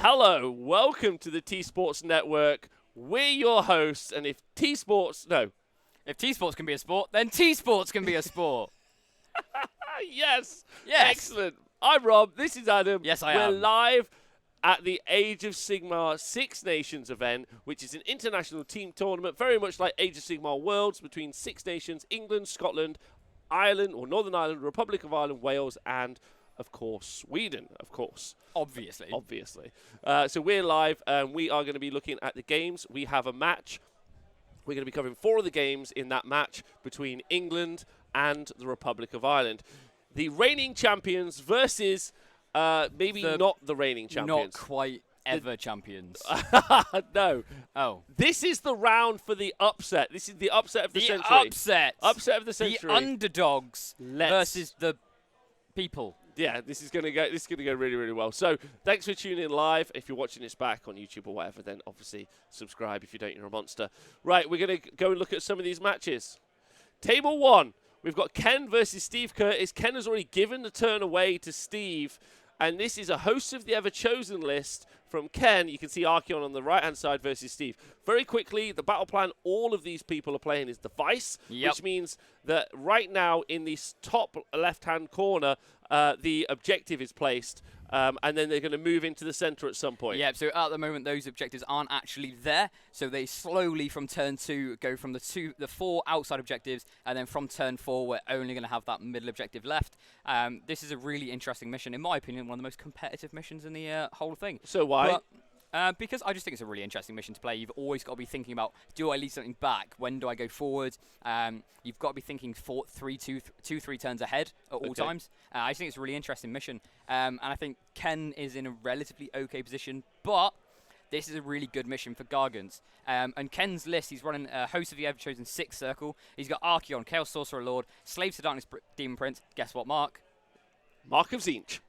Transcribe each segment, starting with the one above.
Hello, welcome to the T-Sports Network. We're your hosts, and if T-Sports can be a sport, then T-Sports can be a sport. Yes. Excellent. I'm Rob, this is Adam. Yes, I am. We're live at the Age of Sigmar Six Nations event, which is an international team tournament, very much like Age of Sigmar Worlds, between Six Nations, England, Scotland, Ireland, or Northern Ireland, Republic of Ireland, Wales, and of course, Sweden, of course. Obviously. So we're live, and we are going to be looking at the games. We have a match. We're going to be covering 4 of the games in that match between England and the Republic of Ireland. The reigning champions versus not the reigning champions. Not quite ever champions. No. Oh. This is the round for the upset. This is the upset of the century. Upset. Upset of the century. The underdogs versus the people. Yeah, this is gonna go really, really well. So thanks for tuning in live. If you're watching this back on YouTube or whatever, then obviously subscribe. If you don't, you're a monster. Right, we're gonna go and look at some of these matches. Table 1, we've got Ken versus Steve Curtis. Ken has already given the turn away to Steve, and this is a host of the Ever Chosen list from Ken. You can see Archaeon on the right-hand side versus Steve. Very quickly, the battle plan all of these people are playing is the Vice, which means that right now in this top left-hand corner, the objective is placed, and then they're going to move into the center at some point. Yeah, so at the moment, those objectives aren't actually there. So they slowly, from turn 2, go from the 4 outside objectives, and then from turn 4, we're only going to have that middle objective left. This is a really interesting mission. In my opinion, one of the most competitive missions in the whole thing. So why? Because I just think it's a really interesting mission to play. You've always got to be thinking about, do I leave something back? When do I go forward? You've got to be thinking 3 turns ahead at all times. I just think it's a really interesting mission. And I think Ken is in a relatively okay position, but this is a really good mission for Gargants. And Ken's list, he's running a host of the Ever-Chosen 6 circle. He's got Archaeon, Chaos Sorcerer Lord, Slaves to Darkness Demon Prince. Guess what, Mark? Mark of Zinch.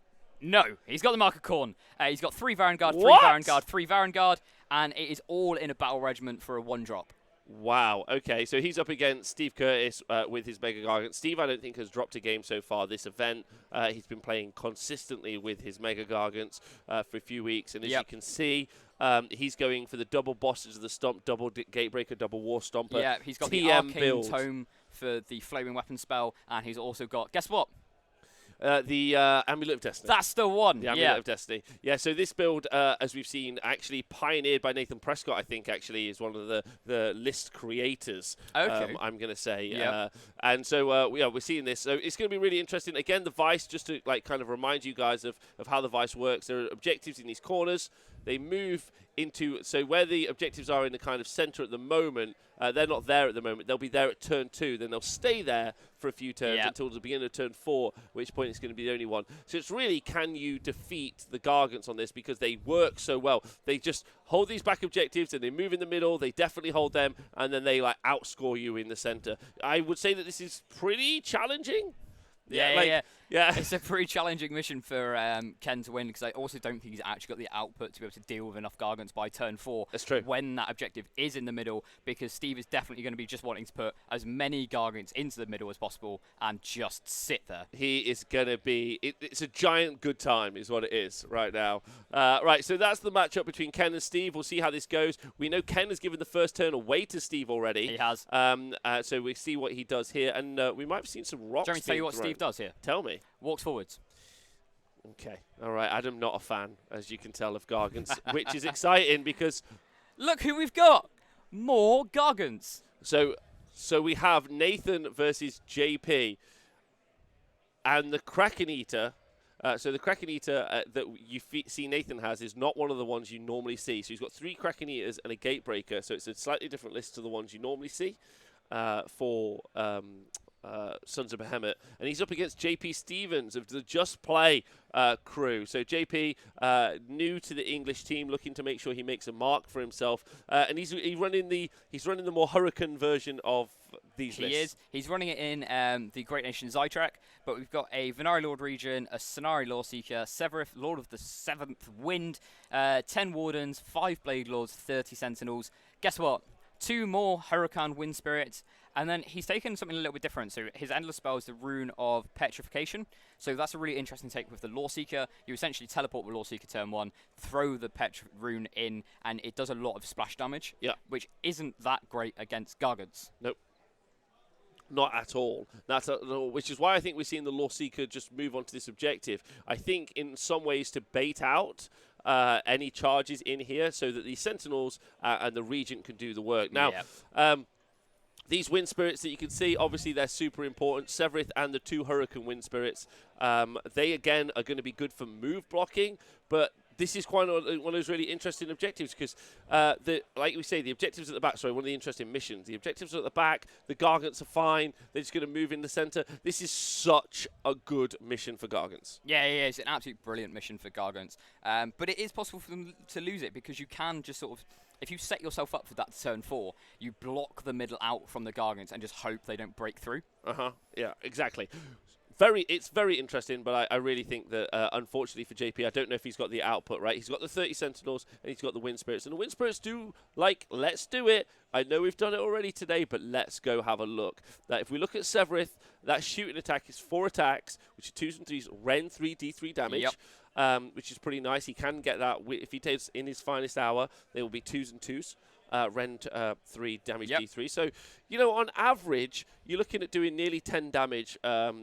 No, he's got the Mark of Khorne. He's got 3 Varangard, 3 Varangard, 3 Varangard, and it is all in a battle regiment for a 1-drop. Wow. Okay, so he's up against Steve Curtis with his Mega Gargant. Steve, I don't think, has dropped a game so far this event. He's been playing consistently with his Mega Gargants for a few weeks, and as you can see, he's going for the double Bosses of the Stomp, double Gatebreaker, double War Stomper. Yeah, he's got the Arcane Tome for the Flaming Weapon spell, and he's also got, guess what? The Amulet of Destiny. That's the one. The Amulet of Destiny. Yeah, so this build, as we've seen, actually pioneered by Nathan Prescott, I think, actually, is one of the list creators, I'm going to say. Yep. And so, we're seeing this. So it's going to be really interesting. Again, the Vice, just to kind of remind you guys of how the Vice works, there are objectives in these corners. They move into, so where the objectives are in the kind of center at the moment, they're not there at the moment. They'll be there at turn 2. Then they'll stay there for a few turns until the beginning of turn 4, at which point it's going to be the only one. So it's really, can you defeat the Gargants on this, because they work so well. They just hold these back objectives and they move in the middle. They definitely hold them, and then they outscore you in the center. I would say that this is pretty challenging. Yeah. It's a pretty challenging mission for Ken to win, because I also don't think he's actually got the output to be able to deal with enough Gargants by turn 4. That's true. When that objective is in the middle, because Steve is definitely going to be just wanting to put as many Gargants into the middle as possible and just sit there. He is going to be... It's a giant good time is what it is right now. Right, so that's the matchup between Ken and Steve. We'll see how this goes. We know Ken has given the first turn away to Steve already. He has. So we see what he does here, and we might have seen some rocks. Do you want me to tell you what Steve does here? Tell me. Walks forwards. Okay. All right. Adam, not a fan, as you can tell, of Gargants, which is exciting because... Look who we've got. More Gargants. So we have Nathan versus JP. And the Kraken Eater... so the Kraken Eater that you see Nathan has is not one of the ones you normally see. So he's got 3 Kraken Eaters and a Gatebreaker. So it's a slightly different list to the ones you normally see for... Sons of Behemoth, and he's up against JP Stevens of the Just Play crew. So JP, new to the English team, looking to make sure he makes a mark for himself, and he's running the more Hurricane version of these lists. He is. He's running it in the Great Nation Zytrak, but we've got a Venari Lord Region, a Sonari Lawseeker, Severith, Lord of the 7th Wind, 10 Wardens, 5 Blade Lords, 30 Sentinels. Guess what? 2 more Hurricane Wind Spirits, and then he's taken something a little bit different. So his endless spell is the Rune of Petrification. So that's a really interesting take with the Law Seeker. You essentially teleport the Law Seeker turn 1, throw the Rune in, and it does a lot of splash damage, which isn't that great against Gargants. Nope. Not at all. Which is why I think we're seeing the Law Seeker just move on to this objective. I think in some ways to bait out any charges in here so that the Sentinels and the Regent can do the work. Now, these Wind Spirits that you can see, obviously they're super important. Sevireth and the 2 Hurricane Wind Spirits, they again are going to be good for move blocking, but this is quite one of those really interesting objectives because, like we say, the objectives at the back, one of the interesting missions. The objectives are at the back, the Gargants are fine, they're just going to move in the centre. This is such a good mission for Gargants. Yeah, it's an absolutely brilliant mission for Gargants. But it is possible for them to lose it because you can just sort of, if you set yourself up for that turn 4, you block the middle out from the Gargants and just hope they don't break through. Yeah, exactly. It's very interesting, but I really think that, unfortunately for JP, I don't know if he's got the output right. He's got the 30 Sentinels, and he's got the Wind Spirits. And the Wind Spirits do, let's do it. I know we've done it already today, but let's go have a look. Now, if we look at Sevireth, that shooting attack is 4 attacks, which are 2s and 3s, Ren 3, D3 damage, which is pretty nice. He can get that. If he takes in his finest hour, they will be 2s and 2s. Ren 3 damage D3. So, on average, you're looking at doing nearly 10 damage. You're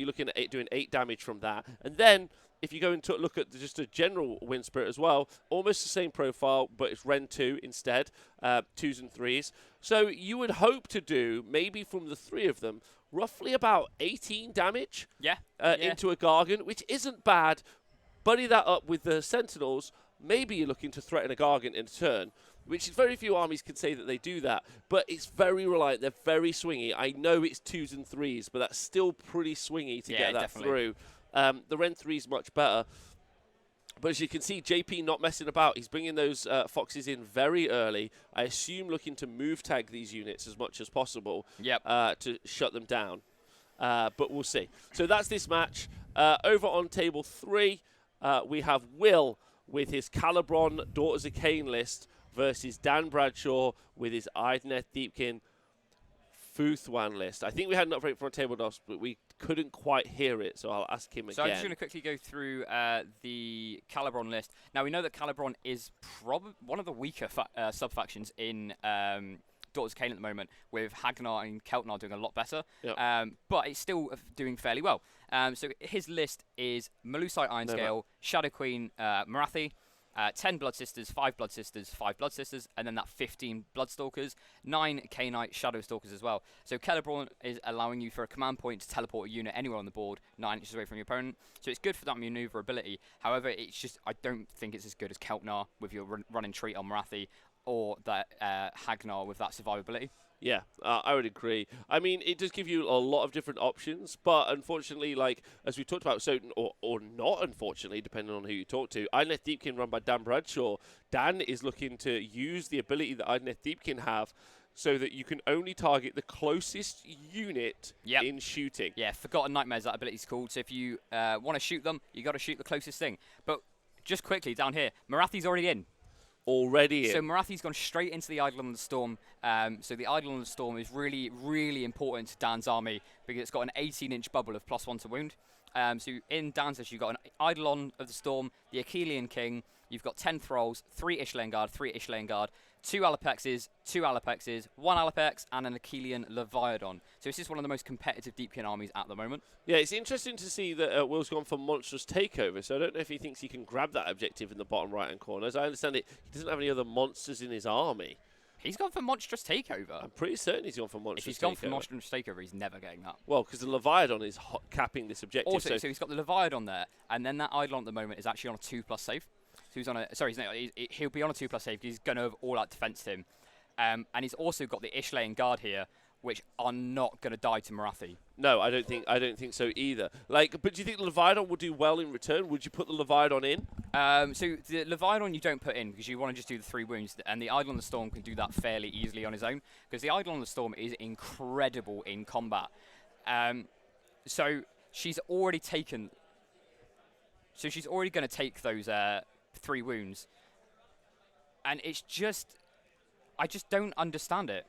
looking at doing 8 damage from that. And then, if you go and look at just a general Wind Spirit as well, almost the same profile, but it's Ren 2 instead, 2s and 3s. So you would hope to do, maybe from the 3 of them, roughly about 18 damage into a Gargant, which isn't bad. Buddy that up with the Sentinels, maybe you're looking to threaten a Gargant in a turn, which is very few armies can say that they do that. But it's very reliant. They're very swingy. I know it's 2s and 3s, but that's still pretty swingy to get that through. The Ren 3 is much better. But as you can see, JP not messing about. He's bringing those Foxes in very early. I assume looking to move tag these units as much as possible to shut them down. But we'll see. So that's this match. Over on table 3, we have Will with his Calibron Daughters of Cain list versus Dan Bradshaw with his Idneth Deepkin Futhwan list. I think we had an update from table DOS, but we couldn't quite hear it, so I'll ask him again. So I'm just going to quickly go through the Calibron list. Now, we know that Calibron is probably one of the weaker sub-factions in Daughters of Cain at the moment, with Hagnar and Keltnar doing a lot better, but it's still doing fairly well. So his list is Melusite Ironscale, Shadow Queen Marathi, 10 Blood Sisters, 5 Blood Sisters, 5 Blood Sisters, and then that 15 Bloodstalkers, 9 Cainite Shadow Stalkers as well. So Calibron is allowing you for a command point to teleport a unit anywhere on the board 9 inches away from your opponent. So it's good for that maneuverability. However, it's just, I don't think it's as good as Keltnar with your run and treat on Marathi, or that Hagnar with that survivability. Yeah, I would agree. I mean, it does give you a lot of different options, but unfortunately, as we talked about, or not unfortunately, depending on who you talk to, Idneth Deepkin run by Dan Bradshaw. Dan is looking to use the ability that Idneth Deepkin have so that you can only target the closest unit in shooting. Yeah, Forgotten Nightmares, that ability's called. So if you want to shoot them, you got to shoot the closest thing. But just quickly, down here, Marathi's already in. So Marathi's gone straight into the Eidolon of the Storm. So the Eidolon of the Storm is really, really important to Dan's army because it's got an 18-inch bubble of +1 to wound. So in Dan's list, you've got an Eidolon of the Storm, the Archaeon King. You've got 10 Thralls, 3 Ishlein Guard, 3 Ishlein Guard, 2 Alapexes, 2 Alapexes, 1 Alapex, and an Archaeon Leviathan. So this is one of the most competitive Deepkin armies at the moment. Yeah, it's interesting to see that Will's gone for Monstrous Takeover, so I don't know if he thinks he can grab that objective in the bottom right-hand corner. As I understand it, he doesn't have any other monsters in his army. He's gone for Monstrous Takeover. I'm pretty certain he's gone for Monstrous Takeover. If he's gone for Monstrous Takeover, he's never getting that. Well, because the Leviathan is capping this objective. Also, so he's got the Leviathan there, and then that Eidolon at the moment is actually on a 2+ save. So he's on a, he'll be on a 2+ save because he's going to have all-out defense him. And he's also got the Ishlein Guard here, which are not going to die to Marathi. No, I don't think so either. But do you think the Leviathan will do well in return? Would you put the Leviathan in? So the Leviathan you don't put in because you want to just do the 3 wounds, and the Eidolon of the Storm can do that fairly easily on his own because the Eidolon of the Storm is incredible in combat. So she's already taken. So she's already going to take those 3 wounds, and it's just. I just don't understand it.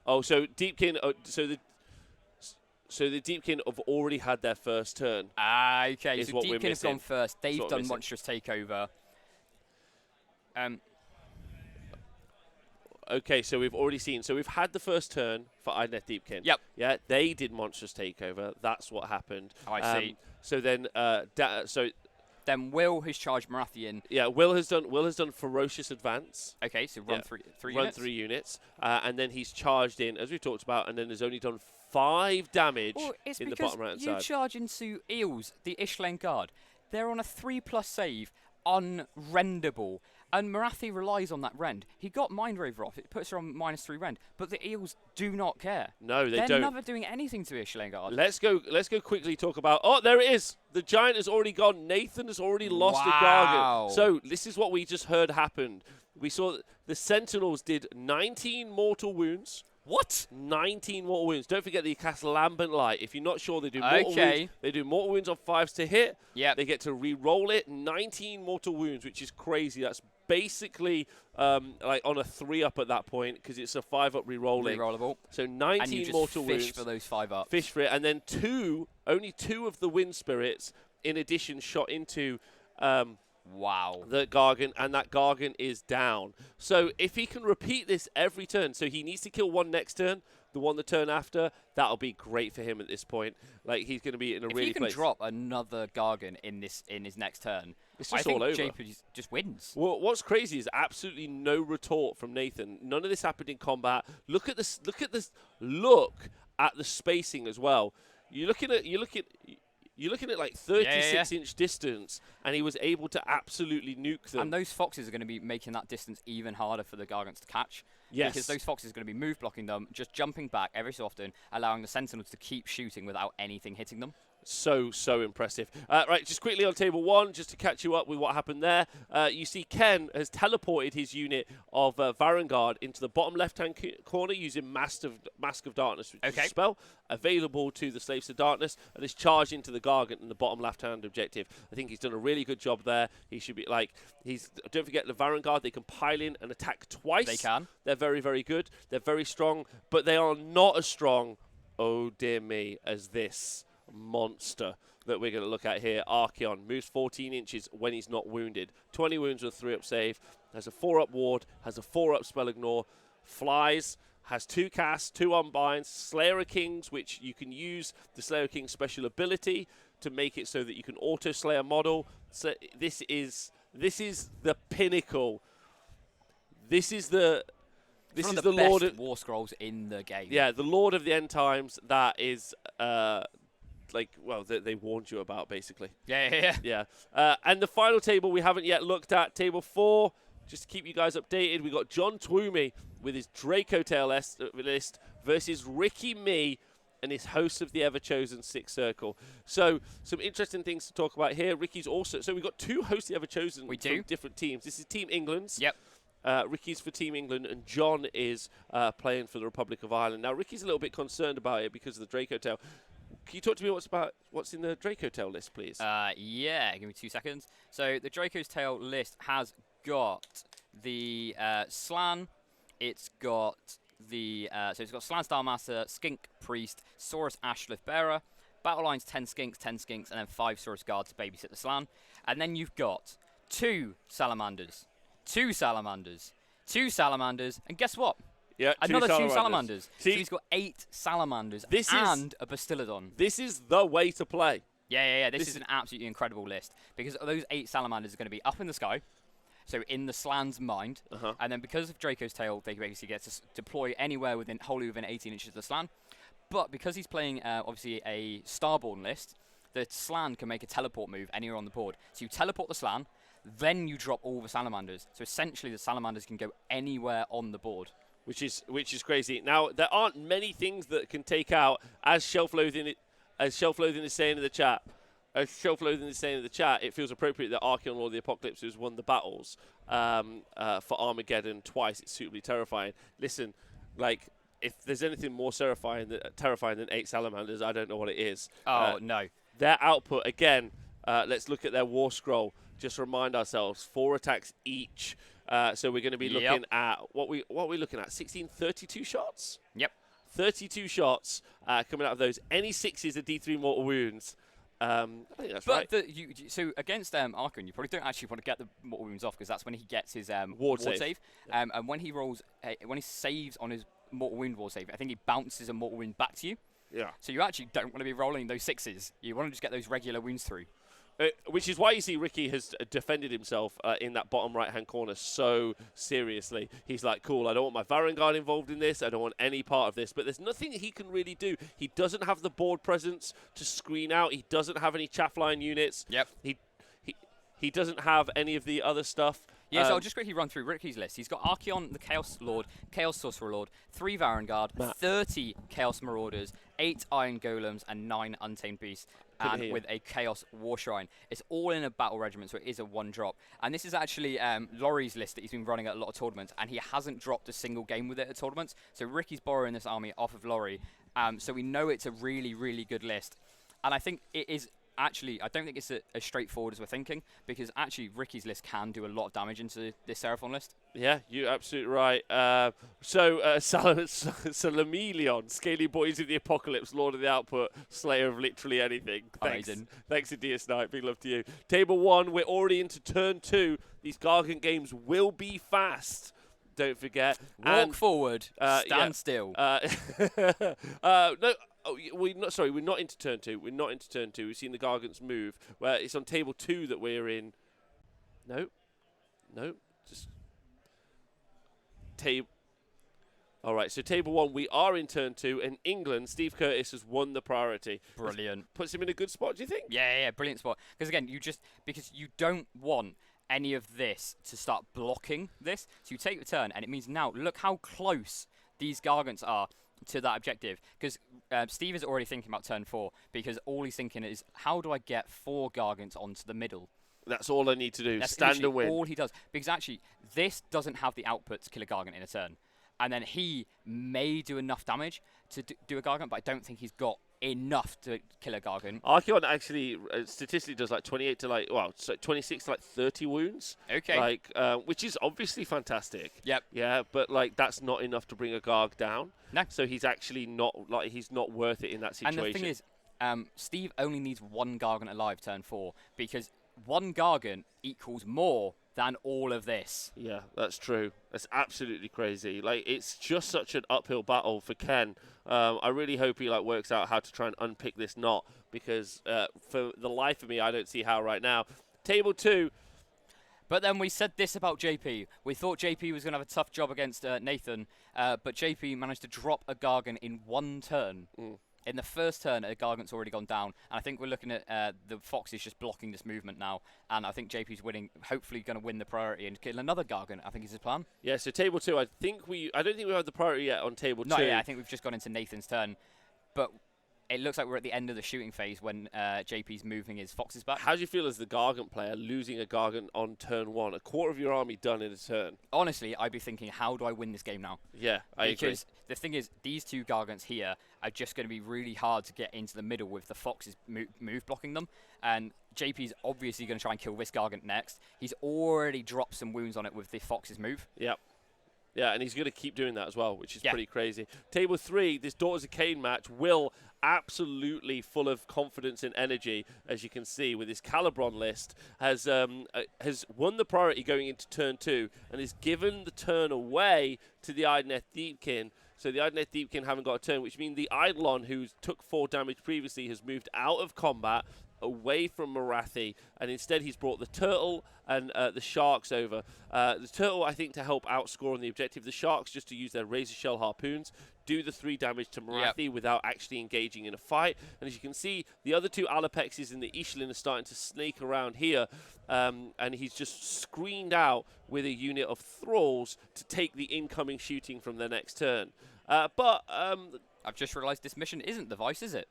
Oh, so Deepkin. So the Deepkin have already had their first turn. Ah, okay. Is So what we're Deepkin have missing. gone first. They've what we're done missing. Monstrous Takeover. Okay, so we've already seen. So we've had the first turn for Idnet Deepkin. Yep. Yeah, they did Monstrous Takeover. That's what happened. Oh, I see. So then, Then Will has charged Marathian. yeah, Will has done Ferocious Advance. Okay, so run Yeah. three Run units. 3 units, and then he's charged in, as we talked about, and then has only done 5 damage Well, it's in the because bottom right hand you side. charge into Eels, the Ishlen Guard. They're on a 3+ save, unrendable. And Marathi relies on that rend. He got Mind Raver off. It puts her on -3 rend. But the Eels do not care. No, they They're don't. never doing anything to Ishlen Guard. Let's go quickly talk about. Oh, there it is. The giant has already gone. Nathan has already lost a Wow. Gargan. So this is what we just heard happened. We saw the Sentinels did 19 mortal wounds. What? 19 mortal wounds. Don't forget the cast Lambent Light. If you're not sure, they do mortal Okay. wounds. They do mortal wounds on 5s to hit. Yep. They get to re-roll it. 19 mortal wounds, which is crazy. That's basically like on a 3-up at that point because it's a 5-up re-rolling. Rerollable. So 19 And you just mortal fish wounds. for those 5-ups. Fish for it, and then only two of the wind spirits in addition shot into Wow. the Gargan, and that Gargan is down. So if he can repeat this every turn, so he needs to kill one next turn, the one the turn after, that'll be great for him at this point. Like he's going to be in a If really he can place. drop another Gargan in his next turn, It's I just think all over. JP just wins. Well, what's crazy is absolutely no retort from Nathan. None of this happened in combat. Look at this. Look at the spacing as well. You're looking at like 36-inch distance, and he was able to absolutely nuke them. And those foxes are going to be making that distance even harder for the Gargants to catch. Yes. Because those foxes are going to be move blocking them, just jumping back every so often, allowing the Sentinels to keep shooting without anything hitting them. So impressive. Right, just quickly on table 1, just to catch you up with what happened there. You see Ken has teleported his unit of Varangard into the bottom left-hand corner using Mask of Darkness, which is a spell available to the Slaves of Darkness, and is charged into the Gargant in the bottom left-hand objective. I think he's done a really good job there. He should be don't forget the Varangard, they can pile in and attack twice. They can. They're very, very good. They're very strong, but they are not as strong, oh dear me, as this monster that we're going to look at here. Archaeon moves 14 inches when he's not wounded. 20 wounds with a 3-up save. Has a 4-up ward. Has a 4-up spell ignore. Flies. Has 2 casts, 2 unbinds. Slayer of Kings, which you can use the Slayer of Kings special ability to make it so that you can auto slay a model. So this is the pinnacle. This is the Lord best of War Scrolls in the game. Yeah, the Lord of the End Times. That is they warned you about, basically. Yeah. And the final table we haven't yet looked at, table 4, just to keep you guys updated, we got John Twomey with his Draco Tail list versus Ricky Me and his host of the Ever-Chosen Sixth Circle. So, some interesting things to talk about here. Ricky's also... So, we've got 2 hosts of the Ever-Chosen from different teams. This is Team England's. Yep. Ricky's for Team England, and John is playing for the Republic of Ireland. Now, Ricky's a little bit concerned about it because of the Draco Tail. Can you talk to me what's in the Draco Tail list, please? Yeah, give me 2 seconds. So the Draco's Tail list has got the Slan. It's got the it's got Slan Star Master, Skink Priest, Saurus Ashlift Bearer, Battle Lines 10 Skinks, and then 5 Saurus Guards to babysit the Slan. And then you've got 2 Salamanders, and guess what? Yeah, Another 2 Salamanders. See? So he's got 8 Salamanders This and a Basilidon. This is the way to play. Yeah. This is an absolutely incredible list because those 8 Salamanders are going to be up in the sky, so in the Slan's mind, and then because of Draco's Tail, they basically get to deploy anywhere wholly within 18 inches of the Slan. But because he's playing obviously a Starborn list, the Slan can make a teleport move anywhere on the board. So you teleport the Slan, then you drop all the Salamanders. So essentially, the Salamanders can go anywhere on the board. Which is crazy. Now, there aren't many things that can take out, as Shelf Loathing is saying in the chat. It feels appropriate that Archaeon Lord of the Apocalypse has won the battles for Armageddon twice. It's suitably terrifying. Listen, if there's anything more terrifying than 8 Salamanders, I don't know what it is. No. Their output, again, let's look at their War Scroll. Just remind ourselves, 4 attacks each. So we're going to be looking at what we looking at 16, 32 shots. Yep. 32 shots coming out of those. Any 6s are D3 mortal wounds. I think that's right. So against Archaeon, you probably don't actually want to get the mortal wounds off because that's when he gets his ward save. And when he rolls, when he saves on his mortal wound ward save, I think he bounces a mortal wound back to you. Yeah. So you actually don't want to be rolling those 6s. You want to just get those regular wounds through. Which is why you see Ricky has defended himself in that bottom right-hand corner so seriously. He's like, cool, I don't want my Varangard involved in this. I don't want any part of this. But there's nothing he can really do. He doesn't have the board presence to screen out. He doesn't have any chaff line units. Yep. He doesn't have any of the other stuff. Yeah, so I'll just quickly run through Ricky's list. He's got Archaeon, the Chaos Lord, Chaos Sorcerer Lord, 3 Varangard, 30 Chaos Marauders, 8 Iron Golems, and 9 Untamed Beasts, and with a Chaos War Shrine. It's all in a battle regiment, so it is a 1-drop. And this is actually Laurie's list that he's been running at a lot of tournaments, and he hasn't dropped a single game with it at tournaments. So Ricky's borrowing this army off of Laurie. So we know it's a really, really good list. And I think it is... Actually, I don't think it's as straightforward as we're thinking, because actually Ricky's list can do a lot of damage into this Seraphon list. Yeah, you're absolutely right. Salamelion, Scaly Boys of the Apocalypse, Lord of the Output, Slayer of literally anything. Amazing. Thanks to DS Knight. Big love to you. Table 1, we're already into turn 2. These Gargant games will be fast. Don't forget. Walk forward, stand still. No. Oh, we're not into turn 2. We're not into turn 2. We've seen the Gargants move. Where it's on table 2 that we're in. No. Just table. All right. So table 1, we are in turn 2, and England, Steve Curtis has won the priority. Brilliant. Puts him in a good spot. Do you think? Yeah, brilliant spot. Because again, because you don't want any of this to start blocking this. So you take the turn, and it means now look how close these Gargants are to that objective, because Steve is already thinking about turn 4, because all he's thinking is, how do I get 4 Gargants onto the middle? That's all I need to do. That's stand and win. All he does, because actually this doesn't have the output to kill a Gargant in a turn, and then he may do enough damage to do a Gargant, but I don't think he's got enough to kill a Gargant. Archaeon actually statistically does like 28 to 26 to 30 wounds. Okay. Which is obviously fantastic. Yep. Yeah, but that's not enough to bring a Garg down. No. So he's actually not he's not worth it in that situation. And the thing is, Steve only needs 1 Gargant alive turn 4, because 1 Gargant equals more than all of this. Yeah, that's true. That's absolutely crazy. It's just such an uphill battle for Ken. I really hope he works out how to try and unpick this knot, because for the life of me, I don't see how right now. Table 2. But then we said this about JP. We thought JP was going to have a tough job against Nathan, but JP managed to drop a Gargant in 1 turn. In the first turn, a Gargant's already gone down, and I think we're looking at the Foxes just blocking this movement now, and I think JP's winning, hopefully going to win the priority and kill another Gargant, I think is his plan. Yeah, so table 2, I don't think we have the priority yet on table 2. No, yeah, I think we've just gone into Nathan's turn, but it looks like we're at the end of the shooting phase when JP's moving his Foxes back. How do you feel as the Gargant player losing a Gargant on turn 1? A quarter of your army done in a turn. Honestly, I'd be thinking, how do I win this game now? Yeah, I agree. Because the thing is, these 2 Gargants here are just going to be really hard to get into the middle with the Foxes move blocking them. And JP's obviously going to try and kill this Gargant next. He's already dropped some wounds on it with the Foxes move. Yep. Yeah, and he's going to keep doing that as well, which is pretty crazy. Table 3, this Daughters of Cain match, Will absolutely full of confidence and energy, as you can see with his Calibron list, has won the priority going into turn 2 and has given the turn away to the Idoneth Deepkin. So the Idoneth Deepkin haven't got a turn, which means the Eidolon, who took 4 damage previously, has moved out of combat, away from Marathi, and instead he's brought the Turtle and the Sharks over. The Turtle, I think, to help outscore on the objective. The Sharks just to use their Razor Shell harpoons, do the 3 damage to Marathi without actually engaging in a fight. And as you can see, the other 2 Alapexes in the Ishlin are starting to snake around here, and he's just screened out with a unit of Thralls to take the incoming shooting from their next turn. But I've just realised this mission isn't the Vice, is it?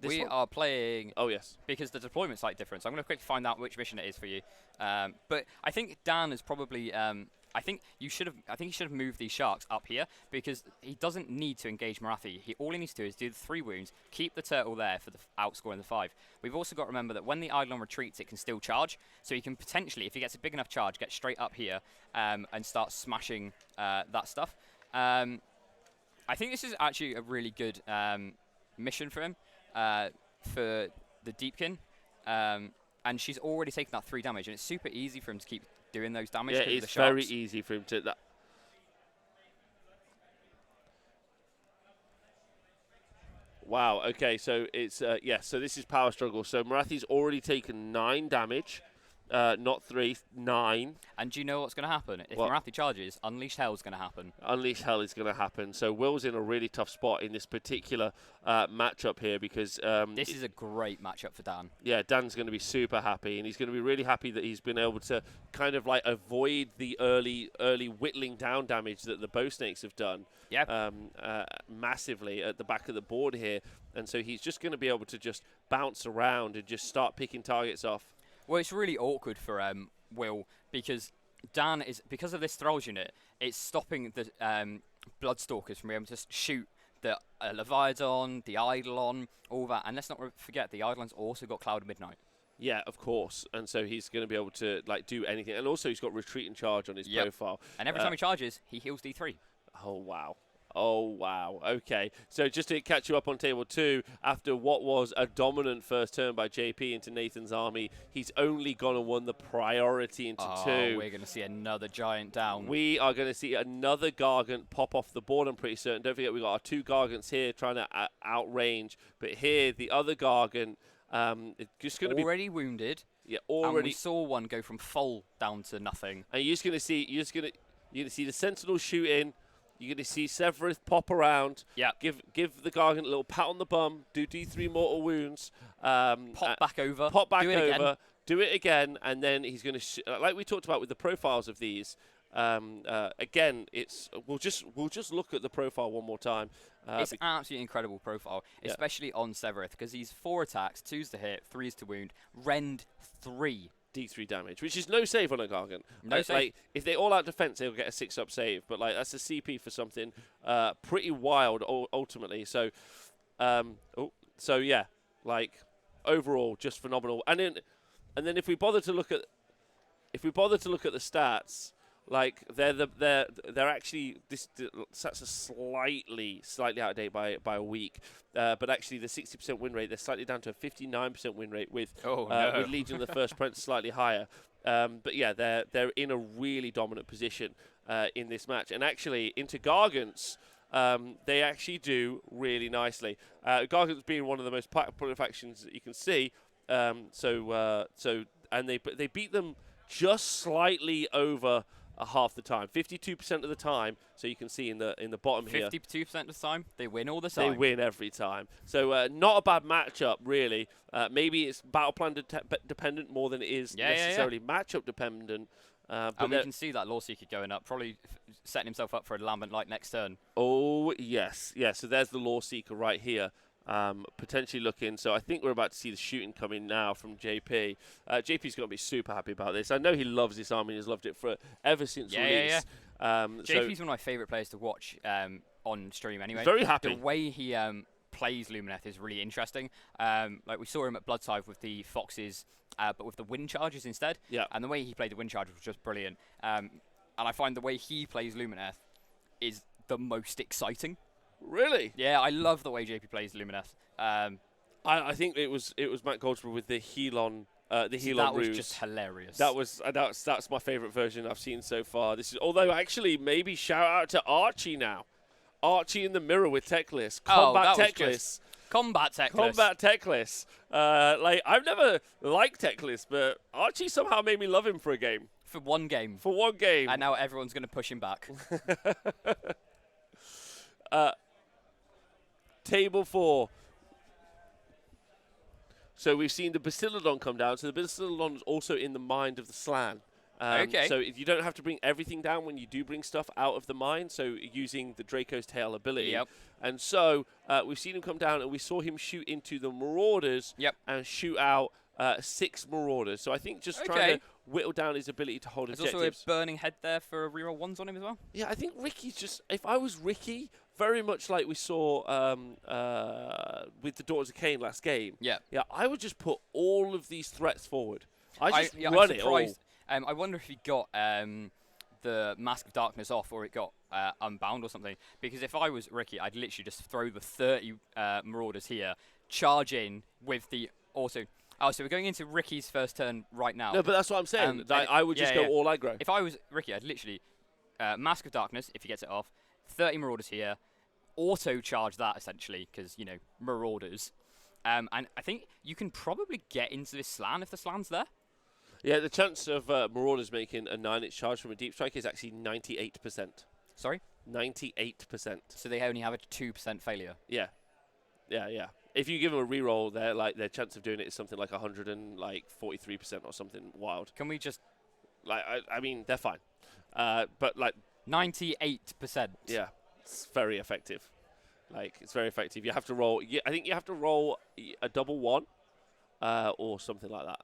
We are playing... Oh, yes. Because the deployment's slightly different. So I'm going to quickly find out which mission it is for you. But I think Dan has probably I think you should have. I think he should have moved these sharks up here because he doesn't need to engage Marathi. All he needs to do is do the 3 wounds, keep the turtle there for the outscoring the 5. We've also got to remember that when the Eidolon retreats, it can still charge. So he can potentially, if he gets a big enough charge, get straight up here and start smashing that stuff. I think this is actually a really good mission for him for the Deepkin. And she's already taken that 3 damage, and it's super easy for him to keep doing those damage. Yeah, it's very easy for him to. Wow. Okay, so it's so this is power struggle. So Marathi's already taken 9 damage, not 3, 9. And do you know what's going to happen? If What? Marathi charges, Unleash Hell is going to happen. Unleash Hell is going to happen. So Will's in a really tough spot in this particular matchup here because this is a great matchup for Dan. Yeah, Dan's going to be super happy, and he's going to be really happy that he's been able to kind of like avoid the early whittling down damage that the bow snakes have done. Yeah. Massively at the back of the board here, and so he's just going to be able to just bounce around and just start picking targets off. Well, it's really awkward for Will because Dan is, because of this Thralls unit, it's stopping the Bloodstalkers from being able to shoot the Leviathan, the Eidolon, all that. And let's not forget, the Eidolon's also got Cloud of Midnight. Yeah, of course. And so he's going to be able to like do anything. And also he's got retreat and charge on his profile. And every time he charges, he heals D3. Oh, wow. Oh, wow. Okay. So just to catch you up on table 2, after what was a dominant first turn by JP into Nathan's army, he's only gone and won the priority into 2. We're going to see another giant down. We are going to see another Gargant pop off the board, I'm pretty certain. Don't forget, we've got our 2 Gargants here trying to outrange. But here, the other Gargant it's just going to be already wounded. Yeah, already. And we saw one go from full down to nothing. And you're just going to see, you're going to see the Sentinel shoot in. You're going to see Severus pop around. Yeah. Give the Gargant a little pat on the bum. Do D3 mortal wounds. Pop back over. Pop back do it over. Again. Do it again, and then he's going to like we talked about with the profiles of these. Again, we'll just look at the profile one more time. It's an absolutely incredible profile, especially on Severith, because he's 4 attacks, 2's to hit, 3's to wound, rend 3. D3 damage, which is no save on a Gargant. No save. Like, if they all out defense, they'll get a 6-up save, but like that's a CP for something pretty wild ultimately. So, so yeah, like overall just phenomenal. And then if we bother to look at the stats, like they're actually this stats are slightly out of date by a week, but actually the 60% win rate, they're slightly down to a 59% win rate with Legion of the First Prince slightly higher. But yeah, they're in a really dominant position in this match, and actually into Gargants. They actually do really nicely. Gargants being one of the most popular factions that you can see. And they beat them just slightly over half the time, 52% of the time. So you can see in the bottom 52% here, 52% of the time, they win all the time. they win every time. So not a bad matchup, really. Maybe it's battle plan dependent more than it is necessarily matchup dependent. And we can see that Lawseeker going up, probably setting himself up for a Lambent Light next turn. Oh, yes. So there's the Lawseeker right here. Potentially looking, so I think we're about to see the shooting coming now from JP. JP's going to be super happy about this. I know he loves this army and has loved it ever since release. JP's one of my favourite players to watch on stream anyway. Very happy. The way he plays Lumineth is really interesting. Like we saw him at Bloodside with the Foxes, but with the wind charges instead. Yeah. And the way he played the wind charges was just brilliant. And I find the way he plays Lumineth is the most exciting. Really? Yeah, I love the way JP plays Lumineth. I think it was Matt Goldsborough with the Helon. The Helon that ruse. was just hilarious. That's my favourite version I've seen so far. Although actually maybe shout out to Archie now. Archie in the mirror with Techless. Combat Techless. Combat Techless. Combat Techless. Like I've never liked Techless, but Archie somehow made me love him for a game. For one game. And now everyone's going to push him back. Table 4. So we've seen the Basilidon come down. So the Basilidon is also in the mind of the Slan. Okay. So you don't have to bring everything down when you do bring stuff out of the mine. So using the Draco's Tail ability. Yep. And so we've seen him come down, and we saw him shoot into the Marauders. Yep. And shoot out 6 Marauders. So I think just trying to whittle down his ability to hold There's objectives. also a burning head there for reroll ones on him as well. Yeah, I think Ricky's just. If I was Ricky, very much like we saw with the Daughters of Cain last game. Yeah. Yeah, I would just put all of these threats forward. I just I'm run it all. surprised. I wonder if he got the Mask of Darkness off, or it got unbound or something. Because if I was Ricky, I'd literally just throw the 30 Marauders here, charge in with the auto. Oh, so we're going into Ricky's first turn right now. No, but that's what I'm saying. I would just go all aggro. If I was Ricky, I'd literally Mask of Darkness, if he gets it off, 30 Marauders here, auto charge that essentially, because, you know, Marauders. And I think you can probably get into this slan if the slan's there. Yeah, the chance of Marauders making a 9-inch charge from a deep strike is actually 98%. Sorry? 98%. So they only have a 2% failure. Yeah. Yeah. If you give them a reroll, their chance of doing it is something like 143% or something wild. Can we just... I mean, they're fine. But 98%. Yeah, it's very effective. It's very effective. You have to roll. I think you have to roll a double 1, or something like that.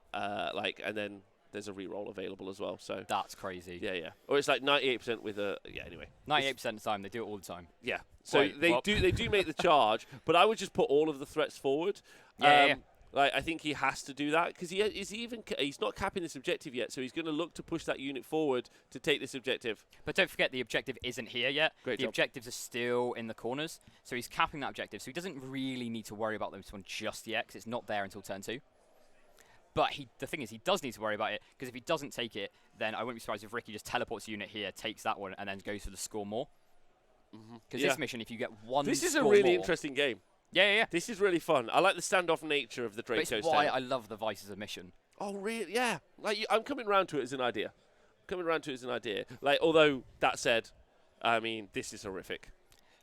And then there's a reroll available as well. So that's crazy. Yeah. Or it's like 98% with a Anyway. 98% of the time, they do it all the time. Yeah. So they do make the charge, but I would just put all of the threats forward. Yeah. I think he has to do that because he's not capping this objective yet, so he's going to look to push that unit forward to take this objective. But don't forget, the objective isn't here yet. Great the job. Objectives are still in the corners, so he's capping that objective. So he doesn't really need to worry about this one just yet because it's not there until turn 2. But the thing is, he does need to worry about it because if he doesn't take it, then I wouldn't be surprised if Ricky just teleports a unit here, takes that one, and then goes for the score more. Because this mission, if you get one, this is score a really more, interesting game. Yeah. This is really fun. I like the standoff nature of the Draco's But it's why I love the Vice as a mission. Oh, really? Yeah. I'm coming around to it as an idea. Although, that said, I mean, this is horrific.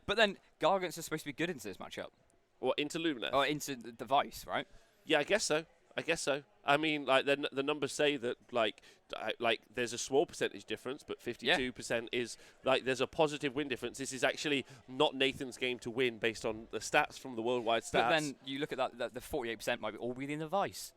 But then, Gargants are supposed to be good into this matchup. What, into Lumineth? Or into the Vice, right? Yeah, I guess so. I mean, the numbers say that, there's a small percentage difference, but 52% is, there's a positive win difference. This is actually not Nathan's game to win based on the stats from the worldwide stats. But then you look at that, the 48% might be all within the Vice.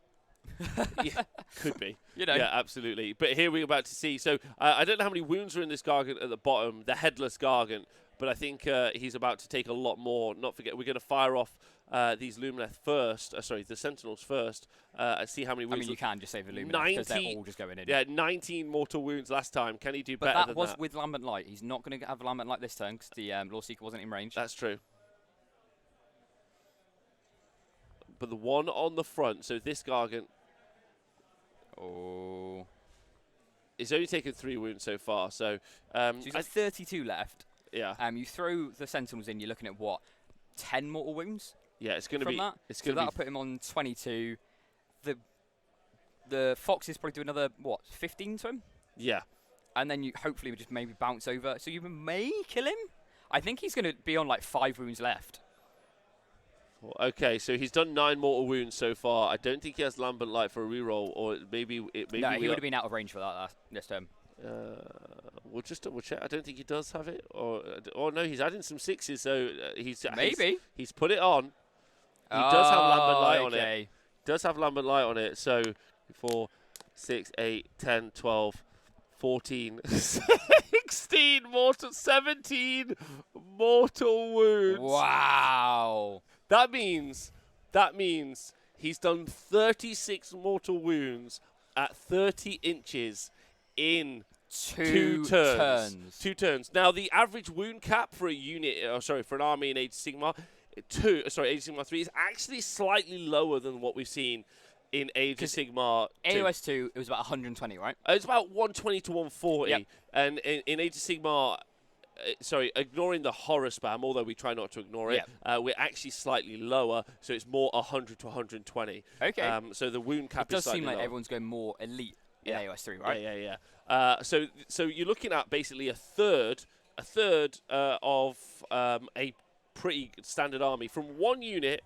Yeah, could be. Yeah, absolutely. But here we're about to see. So I don't know how many wounds are in this Gargant at the bottom, the headless Gargant, but I think he's about to take a lot more. Not forget, we're going to fire off these Lumineth first. The Sentinels first. And see how many wounds. I mean, you can just say the Lumineth because they're all just going in. Yeah, 19 mortal wounds last time. Can he do but better that than was that? with Lambent Light. He's not going to have Lambent Light this turn because the Lawseeker wasn't in range. That's true. But the one on the front, so this Gargant. Oh. It's only taken 3 wounds so far. So he's got 32 left. Yeah. You throw the Sentinels in, you're looking at what? 10 mortal wounds? Yeah, it's going to be. That? It's going to that'll put him on 22. The Foxes probably do another, 15 to him? Yeah. And then you hopefully would just maybe bounce over. So you may kill him? I think he's going to be on 5 wounds left. Okay, so he's done 9 mortal wounds so far. I don't think he has Lambent Light for a reroll, or maybe no, he would have been out of range for that this turn. We'll just double check. I don't think he does have it, or no, he's adding some 6s, so he's put it on. He does have Lambent Light on it. Does have Lambent Light on it. So 4, 6, 8, 10, 12, 14, 16 mortal, 17 mortal wounds. Wow. That means he's done 36 mortal wounds at 30 inches in 2 turns. 2 turns. Now, the average wound cap for a unit, for an army in Age of Sigmar, Age of Sigmar 3 is actually slightly lower than what we've seen in Age of Sigmar 2. AOS 2, it was about 120, right? It's about 120 to 140. Yep. And in Age of Sigmar, ignoring the horror spam, although we try not to ignore it, we're actually slightly lower, so it's more 100 to 120. Okay. So the wound cap is slightly lower. It does seem like lower. everyone's going more elite in AOS 3, right? Yeah. So you're looking at basically a third of a pretty standard army from one unit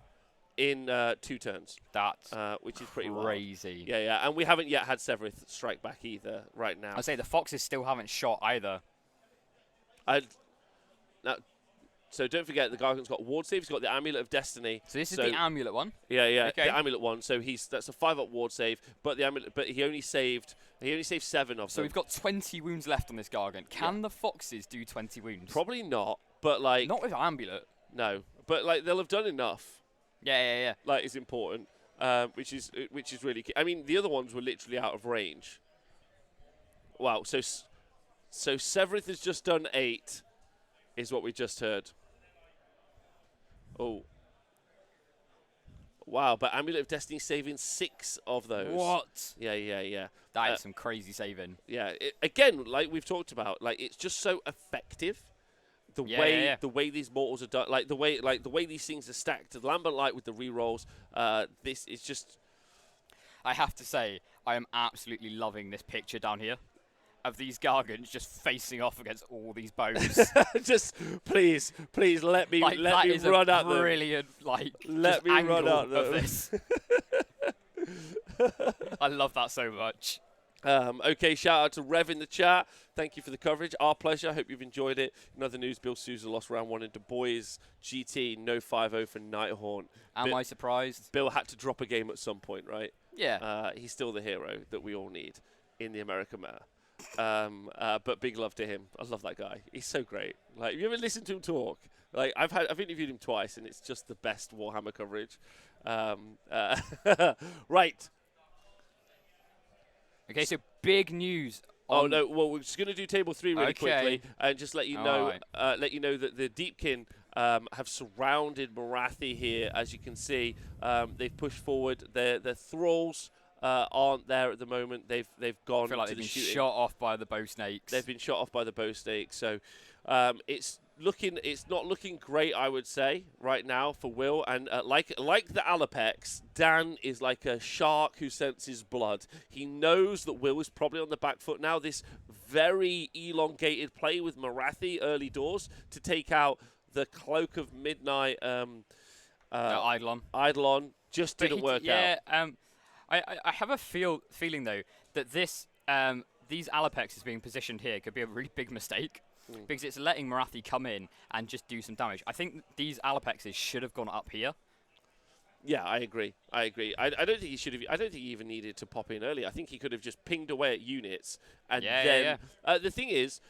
in 2 turns. That's which is pretty crazy. Wild. Yeah, and we haven't yet had Severith strike back either right now. I'd say the Foxes still haven't shot either. So don't forget, the Gargant's got ward save. He's got the Amulet of Destiny. So this is the amulet one. Yeah, Okay. the Amulet one. So that's a 5-up ward save. But he only saved 7 of them. So we've got 20 wounds left on this Gargant. Can the foxes do 20 wounds? Probably not. But like not with amulet. No, but like they'll have done enough. Yeah. Like it's important, which is really key. I mean, the other ones were literally out of range. Wow. So Severith has just done 8, is what we just heard. Oh. Wow, but Amulet of Destiny saving 6 of those. What? Yeah. That is some crazy saving. Yeah. Again, like we've talked about, like it's just so effective. The way these mortals are done, like the way these things are stacked. The Lambent Light with the rerolls. This is just. I have to say, I am absolutely loving this picture down here of these Gargants just facing off against all these bows. Just please let me like, let me run out there. Brilliant, like let me run out of this. I love that so much. Okay, shout out to Rev in the chat. Thank you for the coverage. Our pleasure. Hope you've enjoyed it. In other news, Bill Sousa lost round 1 in Du Bois GT. No 5-0 for Nighthorn. Am I surprised? Bill had to drop a game at some point, right? Yeah. He's still the hero that we all need in the America Meta. But big love to him. I love that guy. He's so great. Like, have you ever listened to him talk? Like, I've interviewed him twice, and it's just the best Warhammer coverage. Right. Okay, so big news. Oh no! Well, we're just going to do table 3 really quickly, and just let you know, that the Deepkin have surrounded Morathi here. As you can see, they've pushed forward. Their thralls aren't there at the moment. They've gone. I feel like to they've the been shooting. shot off by the bow snakes. They've been shot off by the bow snakes. So it's not looking great, I would say, right now for Will. And like the Alapex, Dan is like a shark who senses blood. He knows that Will is probably on the back foot now. This very elongated play with Morathi early doors to take out the Cloak of Midnight. Eidolon just didn't work out. Yeah, I have a feeling though that this these Alapexes being positioned here could be a really big mistake. Because it's letting Morathi come in and just do some damage. I think these Alapexes should have gone up here. Yeah, I agree. I don't think he should have. I don't think he even needed to pop in early. I think he could have just pinged away at units, and then the thing is,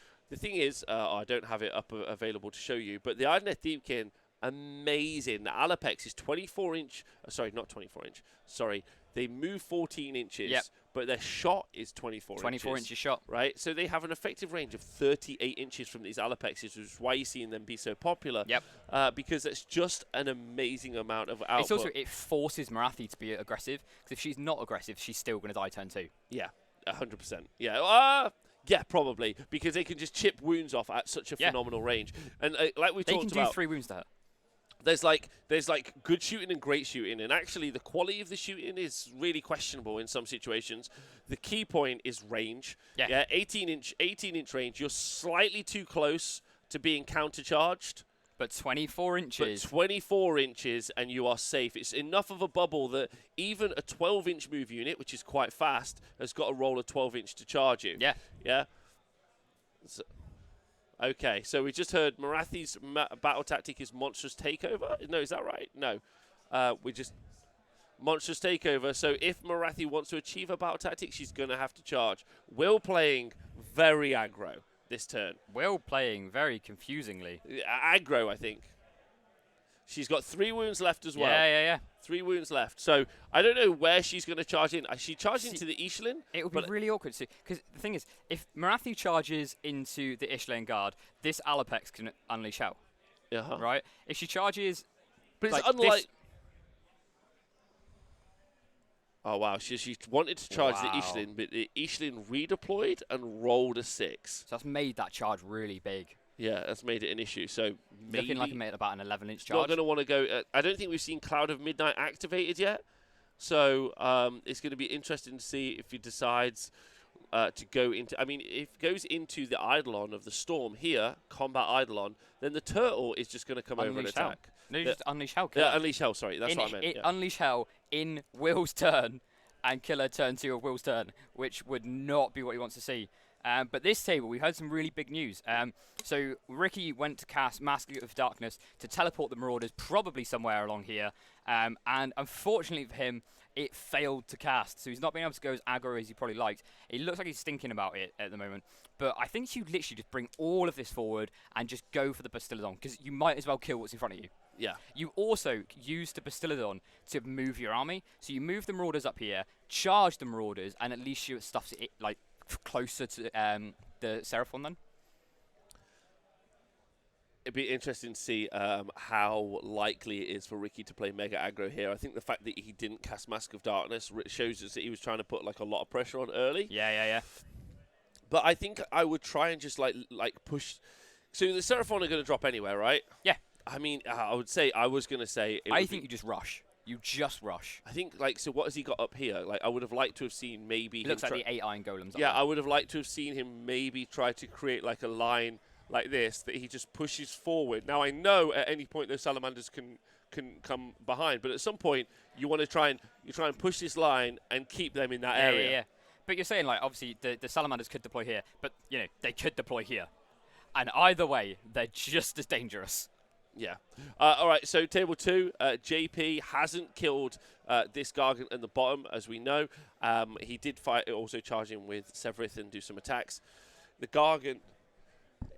I don't have it up available to show you, but the Idoneth Deepkin, amazing. The Alapex is 24 inch. Sorry, not 24 inch. Sorry, they move 14 inches. Yep. But their shot is 24 inches shot. Right? So they have an effective range of 38 inches from these Alapexes, which is why you're seeing them be so popular. Yep. Because it's just an amazing amount of output. It's also, it forces Morathi to be aggressive, because if she's not aggressive, she's still going to die turn 2. Yeah, 100%. Yeah. Yeah, probably. Because they can just chip wounds off at such a phenomenal range. And like we talked about... They can do 3 wounds to her. There's like good shooting and great shooting, and actually the quality of the shooting is really questionable in some situations. The key point is range. Yeah, 18 inch range. You're slightly too close to being countercharged. But 24 inches. But 24 inches, and you are safe. It's enough of a bubble that even a 12-inch move unit, which is quite fast, has got a roll of 12-inch to charge you. Yeah. Yeah. Okay, so we just heard Morathi's battle tactic is Monstrous Takeover. No, is that right? No. Monstrous Takeover. So if Morathi wants to achieve a battle tactic, she's going to have to charge. Will playing very aggro this turn. Will playing very confusingly. Aggro, I think. She's got 3 wounds left as well. Yeah. 3 wounds left. So I don't know where she's going to charge in. Is she charging into the Ishlin? It would be really awkward. Because the thing is, if Morathi charges into the Ishlin guard, this Alapex can unleash hell. Right? If she charges... But it's unlike... Oh, wow. She wanted to charge the Ishlin, but the Ishlin redeployed and rolled a 6. So that's made that charge really big. Yeah, that's made it an issue. So maybe looking like it made about an 11-inch charge. Not going to want to go. I don't think we've seen Cloud of Midnight activated yet. So it's going to be interesting to see if he decides to go into. I mean, if it goes into the Eidolon of the Storm here, combat Eidolon, then the Turtle is just going to come over and attack. No, just unleash hell. Yeah, unleash hell. Sorry, that's what I meant. Unleash hell in Will's turn and kill her turn 2 of Will's turn, which would not be what he wants to see. But this table, we heard some really big news. So Ricky went to cast Mask of Darkness to teleport the Marauders probably somewhere along here. And unfortunately for him, it failed to cast. So he's not being able to go as aggro as he probably liked. It looks like he's thinking about it at the moment. But I think you literally just bring all of this forward and just go for the Basilidon, because you might as well kill what's in front of you. Yeah. You also use the Basilidon to move your army. So you move the Marauders up here, charge the Marauders, and at least you stuff it like closer to the Seraphon then. It'd be interesting to see how likely it is for Ricky to play mega aggro here. I think the fact that he didn't cast Mask of Darkness shows us that he was trying to put like a lot of pressure on early. Yeah. But I think I would try and just like push. So the Seraphon are going to drop anywhere, right? Yeah. I mean, I was going to say. I think you just rush. You just rush. I think, like, so what has he got up here? Like, I would have liked to have seen maybe. It looks like the 8 Iron Golems. Yeah, I would have liked to have seen him maybe try to create like a line like this that he just pushes forward. Now I know at any point those salamanders can come behind, but at some point you want to try and push this line and keep them in that area. Yeah. But you're saying, like, obviously the salamanders could deploy here, but you know they could deploy here, and either way they're just as dangerous. Yeah. All right, so table 2, JP hasn't killed this Gargant at the bottom, as we know. He did fight, also charge in with Severith and do some attacks. The Gargant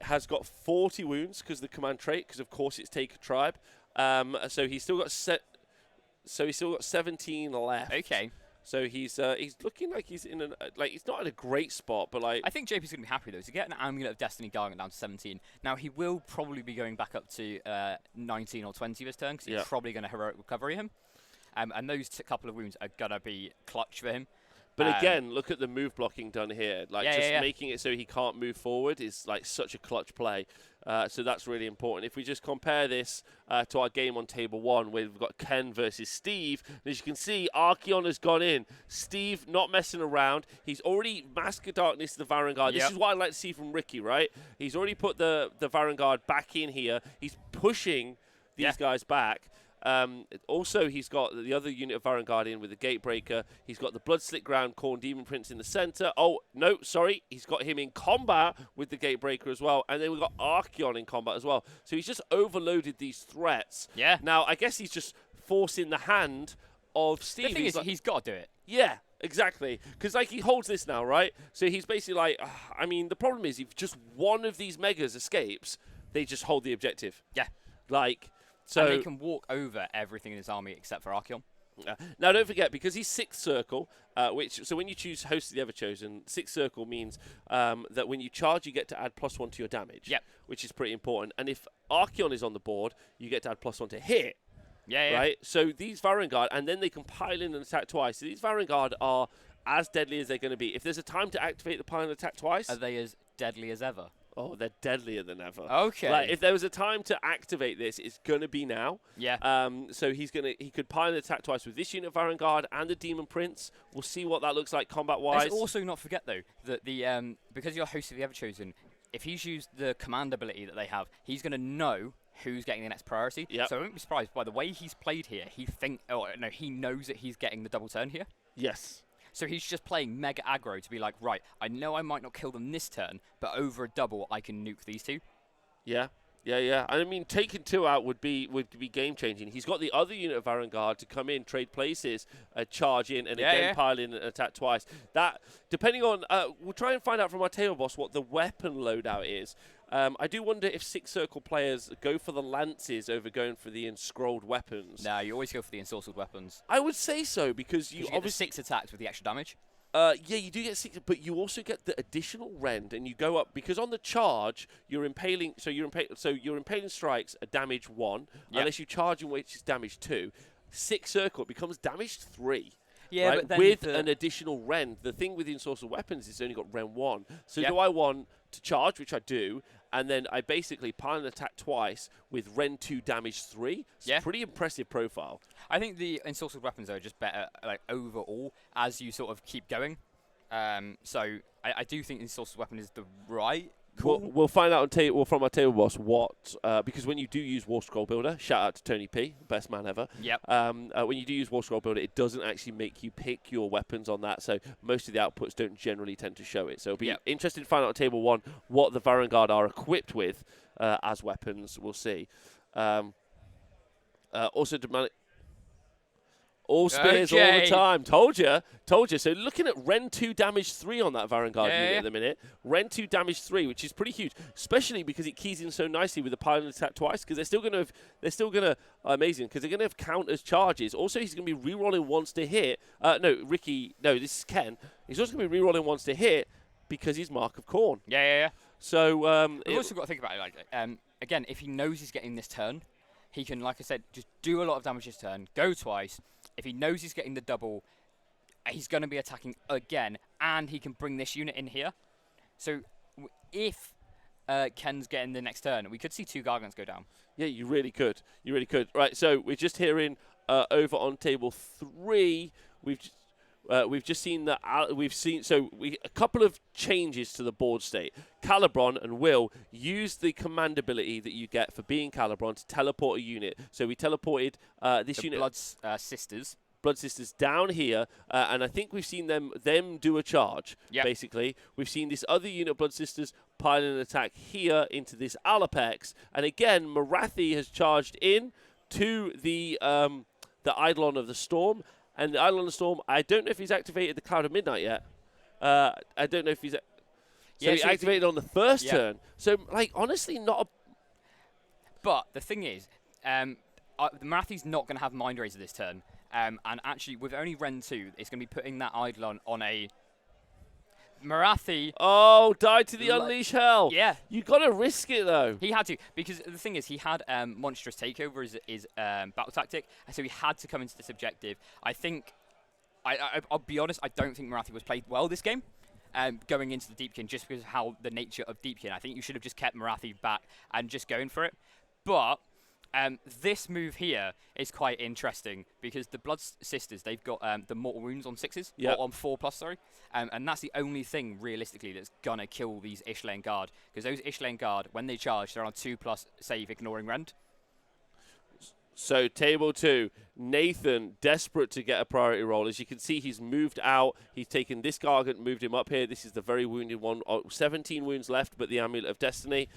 has got 40 wounds because of the command trait, because of course it's take a tribe. So he's still got 17 left. Okay. So he's looking like he's in he's not in a great spot, but like I think JP's gonna be happy though to get an Amulet of Destiny Gargant down to 17. Now he will probably be going back up to 19 or 20 this turn, because he's probably gonna heroic recovery him, and those couple of wounds are gonna be clutch for him. But again, look at the move blocking done here. Like Yeah. making it so he can't move forward is like such a clutch play. So that's really important. If we just compare this to our game on table 1, where we've got Ken versus Steve, as you can see, Archaeon has gone in. Steve not messing around. He's already Mask of Darkness to the Varangard. This is what I like to see from Ricky, right? He's already put the Varangard back in here. He's pushing these guys back. Also, he's got the other unit of Varangard in with the Gatebreaker. He's got the Bloodslit Ground Corn Demon Prince in the center. Oh, no, sorry. He's got him in combat with the Gatebreaker as well. And then we've got Archaeon in combat as well. So he's just overloaded these threats. Yeah. Now, I guess he's just forcing the hand of Steve. The thing is, he's got to do it. Yeah, exactly. Because, like, he holds this now, right? So he's basically like, I mean, the problem is if just one of these megas escapes, they just hold the objective. Yeah. Like... So and they can walk over everything in his army except for Archaeon. Now, don't forget, because he's 6th circle, so when you choose Host of the Everchosen, 6th circle means that when you charge, you get to add +1 to your damage, which is pretty important. And if Archaeon is on the board, you get to add +1 to hit. Yeah. Right? So these Varangard, and then they can pile in and attack twice. So these Varangard are as deadly as they're going to be. If there's a time to activate the pile and attack twice... Are they as deadly as ever? Oh, they're deadlier than ever. Okay. Like, if there was a time to activate this, it's going to be now. Yeah. So he could pile and attack twice with this unit of Varangard and the Demon Prince. We'll see what that looks like combat-wise. Let's also not forget, though, that the because you're Host of the Everchosen, if he's used the command ability that they have, he's going to know who's getting the next priority. Yep. So I won't be surprised by the way he's played here. He knows that he's getting the double turn here. Yes. So he's just playing mega aggro to be like, right, I know I might not kill them this turn, but over a double, I can nuke these two. Yeah. I mean, taking 2 out would be game-changing. He's got the other unit of Varangard to come in, trade places, charge in, and again pile in and attack twice. That, depending on... we'll try and find out from our table boss what the weapon loadout is. I do wonder if 6th circle players go for the lances over going for the enscrolled weapons. No, you always go for the ensorcelled weapons. I would say so, because you obviously get the 6 attacks with the extra damage. Yeah, you do get 6, but you also get the additional rend, and you go up because on the charge you're impaling. So your impaling strikes are damage 1, unless you charge in which is damage 2. 6th circle becomes damage 3. Yeah, right? but then with an additional rend. The thing with the ensorcelled weapons is it's only got rend 1. So do I want to charge, which I do, and then I basically pile and attack twice with rend 2 damage 3? It's pretty impressive profile. I think the ensorcelled weapons are just better, like, overall, as you sort of keep going. So I do think the ensorcelled weapon is the right Cool. We'll find out from our table boss what because when you do use War Scroll Builder, shout out to Tony P, best man ever. Yep. When you do use War Scroll Builder, it doesn't actually make you pick your weapons on that, so most of the outputs don't generally tend to show it. So it'll be interesting to find out on table 1 what the Varangard are equipped with as weapons. We'll see. Also, all spears all the time. Told you. So looking at Ren 2 damage 3 on that Varangard unit at the minute. Ren 2 damage 3, which is pretty huge, especially because it keys in so nicely with the pilot attack twice. Because they're still gonna amazing because they're gonna have counters charges. Also, he's gonna be rerolling once to hit. This is Ken. He's also gonna be rerolling once to hit because he's Mark of Khorne. Yeah. So you've also got to think about it. Like again, if he knows he's getting this turn, he can, like I said, just do a lot of damage this turn, go twice. If he knows he's getting the double, he's going to be attacking again, and he can bring this unit in here. So if Ken's getting the next turn, we could see 2 Gargants go down. Yeah, you really could. Right, so we're just hearing over on table 3, we've just seen that a couple of changes to the board state. Calibron and Will use the command ability that you get for being Calibron to teleport a unit. So we teleported this unit. Blood Sisters down here, and I think we've seen them do a charge. Yep. Basically, we've seen this other unit of Blood Sisters pilot an attack here into this Alapex, and again Marathi has charged in to the Eidolon of the Storm. And the Eidolon of the Storm, I don't know if he's activated the Cloud of Midnight yet. I don't know if he's... So he activated on the first turn. So, honestly, not a... But the thing is, the Marathi's not going to have Mind Razor this turn. And actually, with only Ren 2, it's going to be putting that Eidolon on a... Marathi... Oh, died to the Unleash Hell. Yeah. You got to risk it, though. He had to, because the thing is, he had Monstrous Takeover as his battle tactic, and so he had to come into this objective. I think, I'll be honest, I don't think Marathi was played well this game, going into the Deepkin, just because of how the nature of Deepkin. I think you should have just kept Marathi back and just going for it. But this move here is quite interesting because the Blood Sisters, they've got the Mortal Wounds on 6s, or on 4+, sorry. And that's the only thing, realistically, that's going to kill these Ishlaen Guard. Because those Ishlaen Guard, when they charge, they're on 2+ save, ignoring Rend. So table 2, Nathan desperate to get a priority roll. As you can see, he's moved out. He's taken this Gargant, moved him up here. This is the very wounded one. 17 wounds left, but the Amulet of Destiny.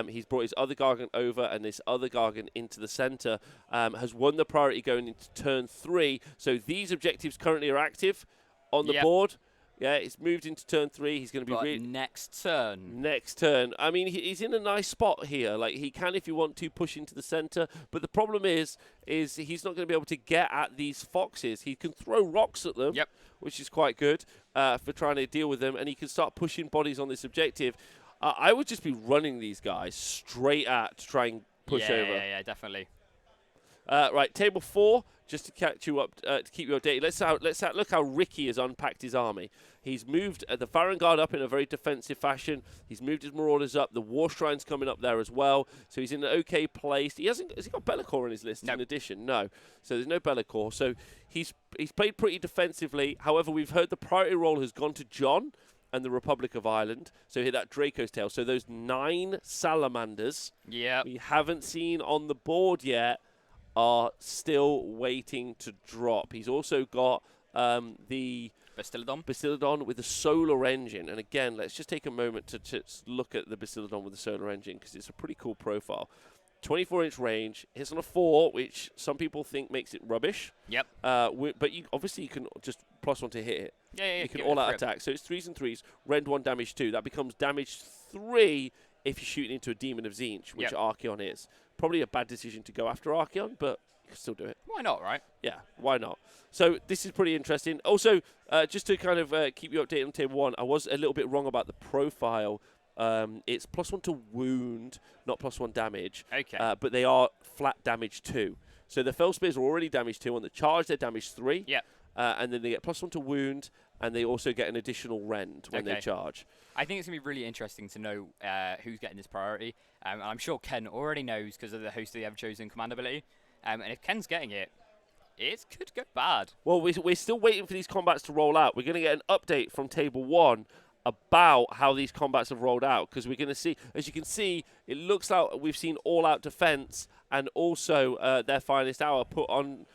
He's brought his other Gargant over, and this other Gargant into the center. Has won the priority going into turn 3. So these objectives currently are active on the board. Yeah, it's moved into turn 3. He's going to be next turn. Next turn. I mean, he's in a nice spot here. Like, he can, if you want to, push into the center. But the problem is he's not going to be able to get at these foxes. He can throw rocks at them, which is quite good for trying to deal with them. And he can start pushing bodies on this objective. I would just be running these guys straight at to try and push over. Yeah, definitely. Right, table 4. Just to catch you up, to keep you updated. Let's look how Ricky has unpacked his army. He's moved the Varangard up in a very defensive fashion. He's moved his Marauders up. The War Shrine's coming up there as well. So he's in an okay place. Has he got Be'lakor on his list in addition? No. So there's no Be'lakor. So he's played pretty defensively. However, we've heard the priority roll has gone to John and the Republic of Ireland. So hit that Draco's Tail. So those 9 Salamanders we haven't seen on the board yet are still waiting to drop. He's also got the Basilidon with the solar engine. And again, let's just take a moment to look at the Basilidon with the solar engine because it's a pretty cool profile. 24-inch range, hits on a 4, which some people think makes it rubbish. Yep. But you can just +1 to hit it. Yeah. You can all-out attack. So it's 3s and 3s, rend 1, damage 2. That becomes damage 3 if you're shooting into a Demon of Tzeentch, which Archaeon is. Probably a bad decision to go after Archaeon, but you can still do it. Why not, right? Yeah, why not? So this is pretty interesting. Also, just to kind of keep you updated on table 1, I was a little bit wrong about the profile. It's +1 to wound, not +1 damage. Okay. But they are flat damage 2. So the Fell Spears are already damage 2. On the charge, they're damage 3. Yeah. And then they get +1 to wound, and they also get an additional rend when they charge. I think it's going to be really interesting to know who's getting this priority. I'm sure Ken already knows because of the host of the Ever-Chosen command ability. And if Ken's getting it, it could go bad. Well, we're still waiting for these combats to roll out. We're going to get an update from Table 1 about how these combats have rolled out, because we're going to see, as you can see, it looks like we've seen all-out defense and also their finest hour put on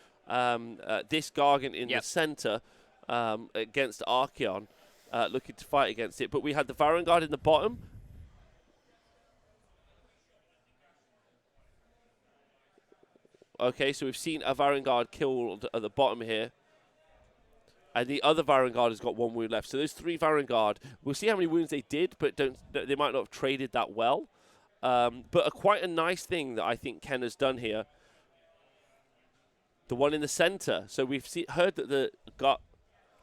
this Gargant in the center against Archaeon, looking to fight against it. But we had the Varangard in the bottom. Okay, so we've seen a Varangard killed at the bottom here. And the other Varangard has got 1 wound left. So those 3 Varangard, we'll see how many wounds they did, but they might not have traded that well. But quite a nice thing that I think Ken has done here. The one in the center. So we've heard that the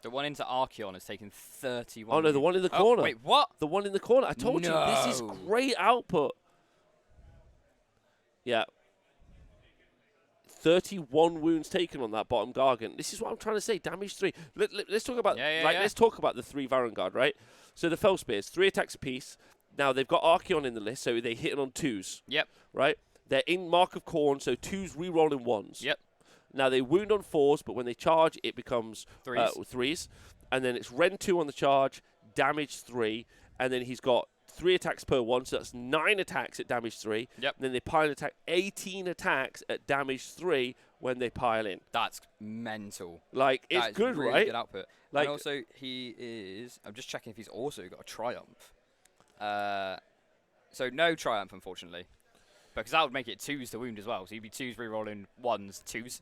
one into Archaeon has taken 31. Oh no, the one in the corner. Wait, what? The one in the corner. I told you, this is great output. Yeah. 31 wounds taken on that bottom Gargant. This is what I'm trying to say. Damage 3. Let's talk about let's talk about the 3 Varangard, right? So the Fell Spears, 3 attacks apiece. Now they've got Archaeon in the list, so they hit it on 2s. Yep. Right? They're in Mark of Khorne, so 2s re-roll in 1s. Yep. Now they wound on 4s, but when they charge, it becomes 3s. And then it's Rend 2 on the charge, damage 3, and then he's got 3 attacks per 1, so that's 9 attacks at damage 3. Yep. And then they pile in attack 18 attacks at damage 3 when they pile in. That's mental. Like, it's good, really right? Good output. Like, and also, he is. I'm just checking if he's also got a Triumph. So no Triumph, unfortunately, because that would make it 2s to wound as well. So he'd be 2s re-rolling 1s, 2s.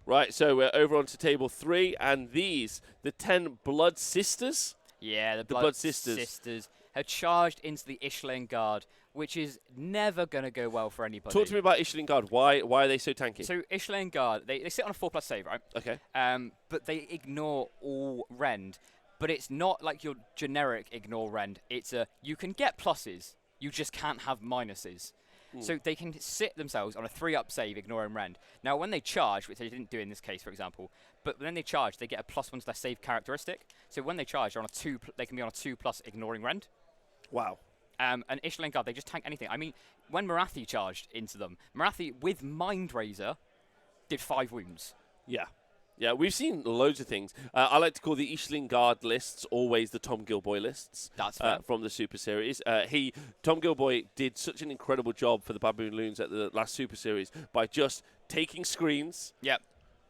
Right, so we're over onto table 3, and these, the 10 Blood Sisters. Yeah, the Blood Sisters have charged into the Ishlen Guard, which is never going to go well for anybody. Talk to me about Ishlen Guard. Why are they so tanky? So Ishlen Guard, they sit on a 4+ save, right? Okay. But they ignore all rend. But it's not like your generic ignore rend. It's you can get pluses, you just can't have minuses. So they can sit themselves on a 3-up save, ignoring rend. Now, when they charge, which they didn't do in this case, for example, but when they charge, they get a +1 to their save characteristic. So when they charge, they're on a 2. They can be on a 2+ ignoring rend. Wow. And Ishlen Guard, they just tank anything. I mean, when Marathi charged into them, Marathi with Mind Razor did 5 wounds. Yeah. Yeah, we've seen loads of things. I like to call the Ishling Guard lists always the Tom Gilboy lists. That's fair. From the Super Series. Tom Gilboy did such an incredible job for the Baboon Loons at the last Super Series by just taking screens,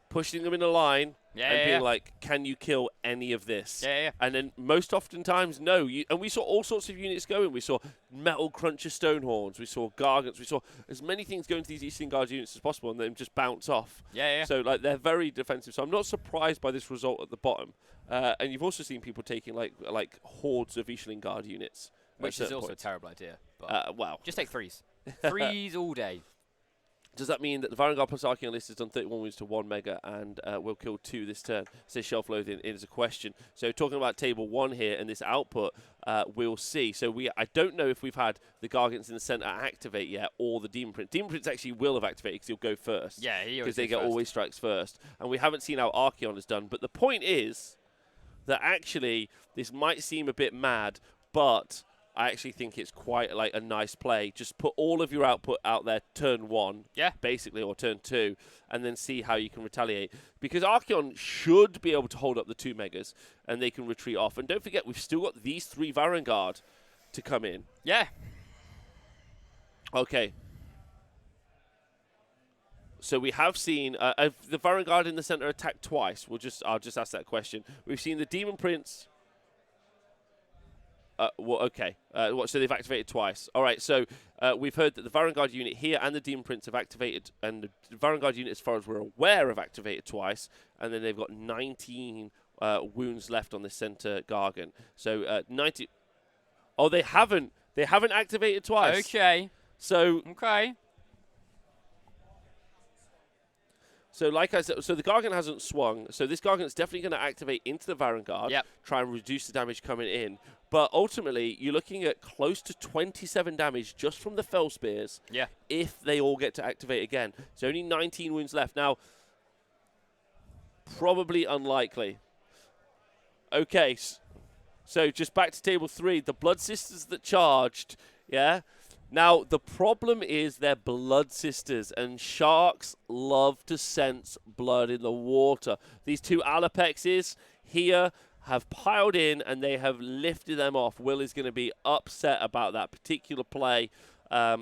pushing them in a line, and being like, can you kill any of this? And then most oftentimes, no. And we saw all sorts of units going. We saw Metal Cruncher Stonehorns. We saw Gargants. We saw as many things going to these Eastern Guard units as possible and then just bounce off. So, like, they're very defensive. So I'm not surprised by this result at the bottom. And you've also seen people taking, like hordes of Eastern Guard units. Which is also a terrible idea. But wow. Just take 3s. 3s all day. Does that mean that the Varangard plus Archaeon list has done 31 wounds to 1 mega and will kill 2 this turn? Says Shelf Loathing is a question. So talking about table 1 here and this output, we'll see. So I don't know if we've had the Gargants in the center activate yet or the Demon Prince. Demon Prince actually will have activated because he'll go first. Yeah, he because they get always strikes first. And we haven't seen how Archaeon has done. But the point is that actually this might seem a bit mad, but I actually think it's quite like a nice play. Just put all of your output out there turn 1, basically, or turn 2, and then see how you can retaliate. Because Archaeon should be able to hold up the 2 megas, and they can retreat off. And don't forget, we've still got these 3 Varangard to come in. Yeah. Okay. So we have seen the Varangard in the center attack twice. I'll just ask that question. We've seen the Demon Prince. Okay. So they've activated twice. All right. So we've heard that the Varangard unit here and the Demon Prince have activated, and the Varangard unit, as far as we're aware, have activated twice. And then they've got 19 wounds left on the center Gargant. So 90. Oh, they haven't. They haven't activated twice. Okay. So. Okay. So like I said, so the Gargant hasn't swung. So this Gargant's definitely going to activate into the Varangard, try and reduce the damage coming in. But ultimately, you're looking at close to 27 damage just from the Fell Spears if they all get to activate again. So only 19 wounds left. Now, probably unlikely. Okay, so just back to table 3. The Blood Sisters that charged, Now, the problem is they're Blood Sisters, and sharks love to sense blood in the water. These 2 Alapexes here, have piled in and they have lifted them off. Will is going to be upset about that particular play.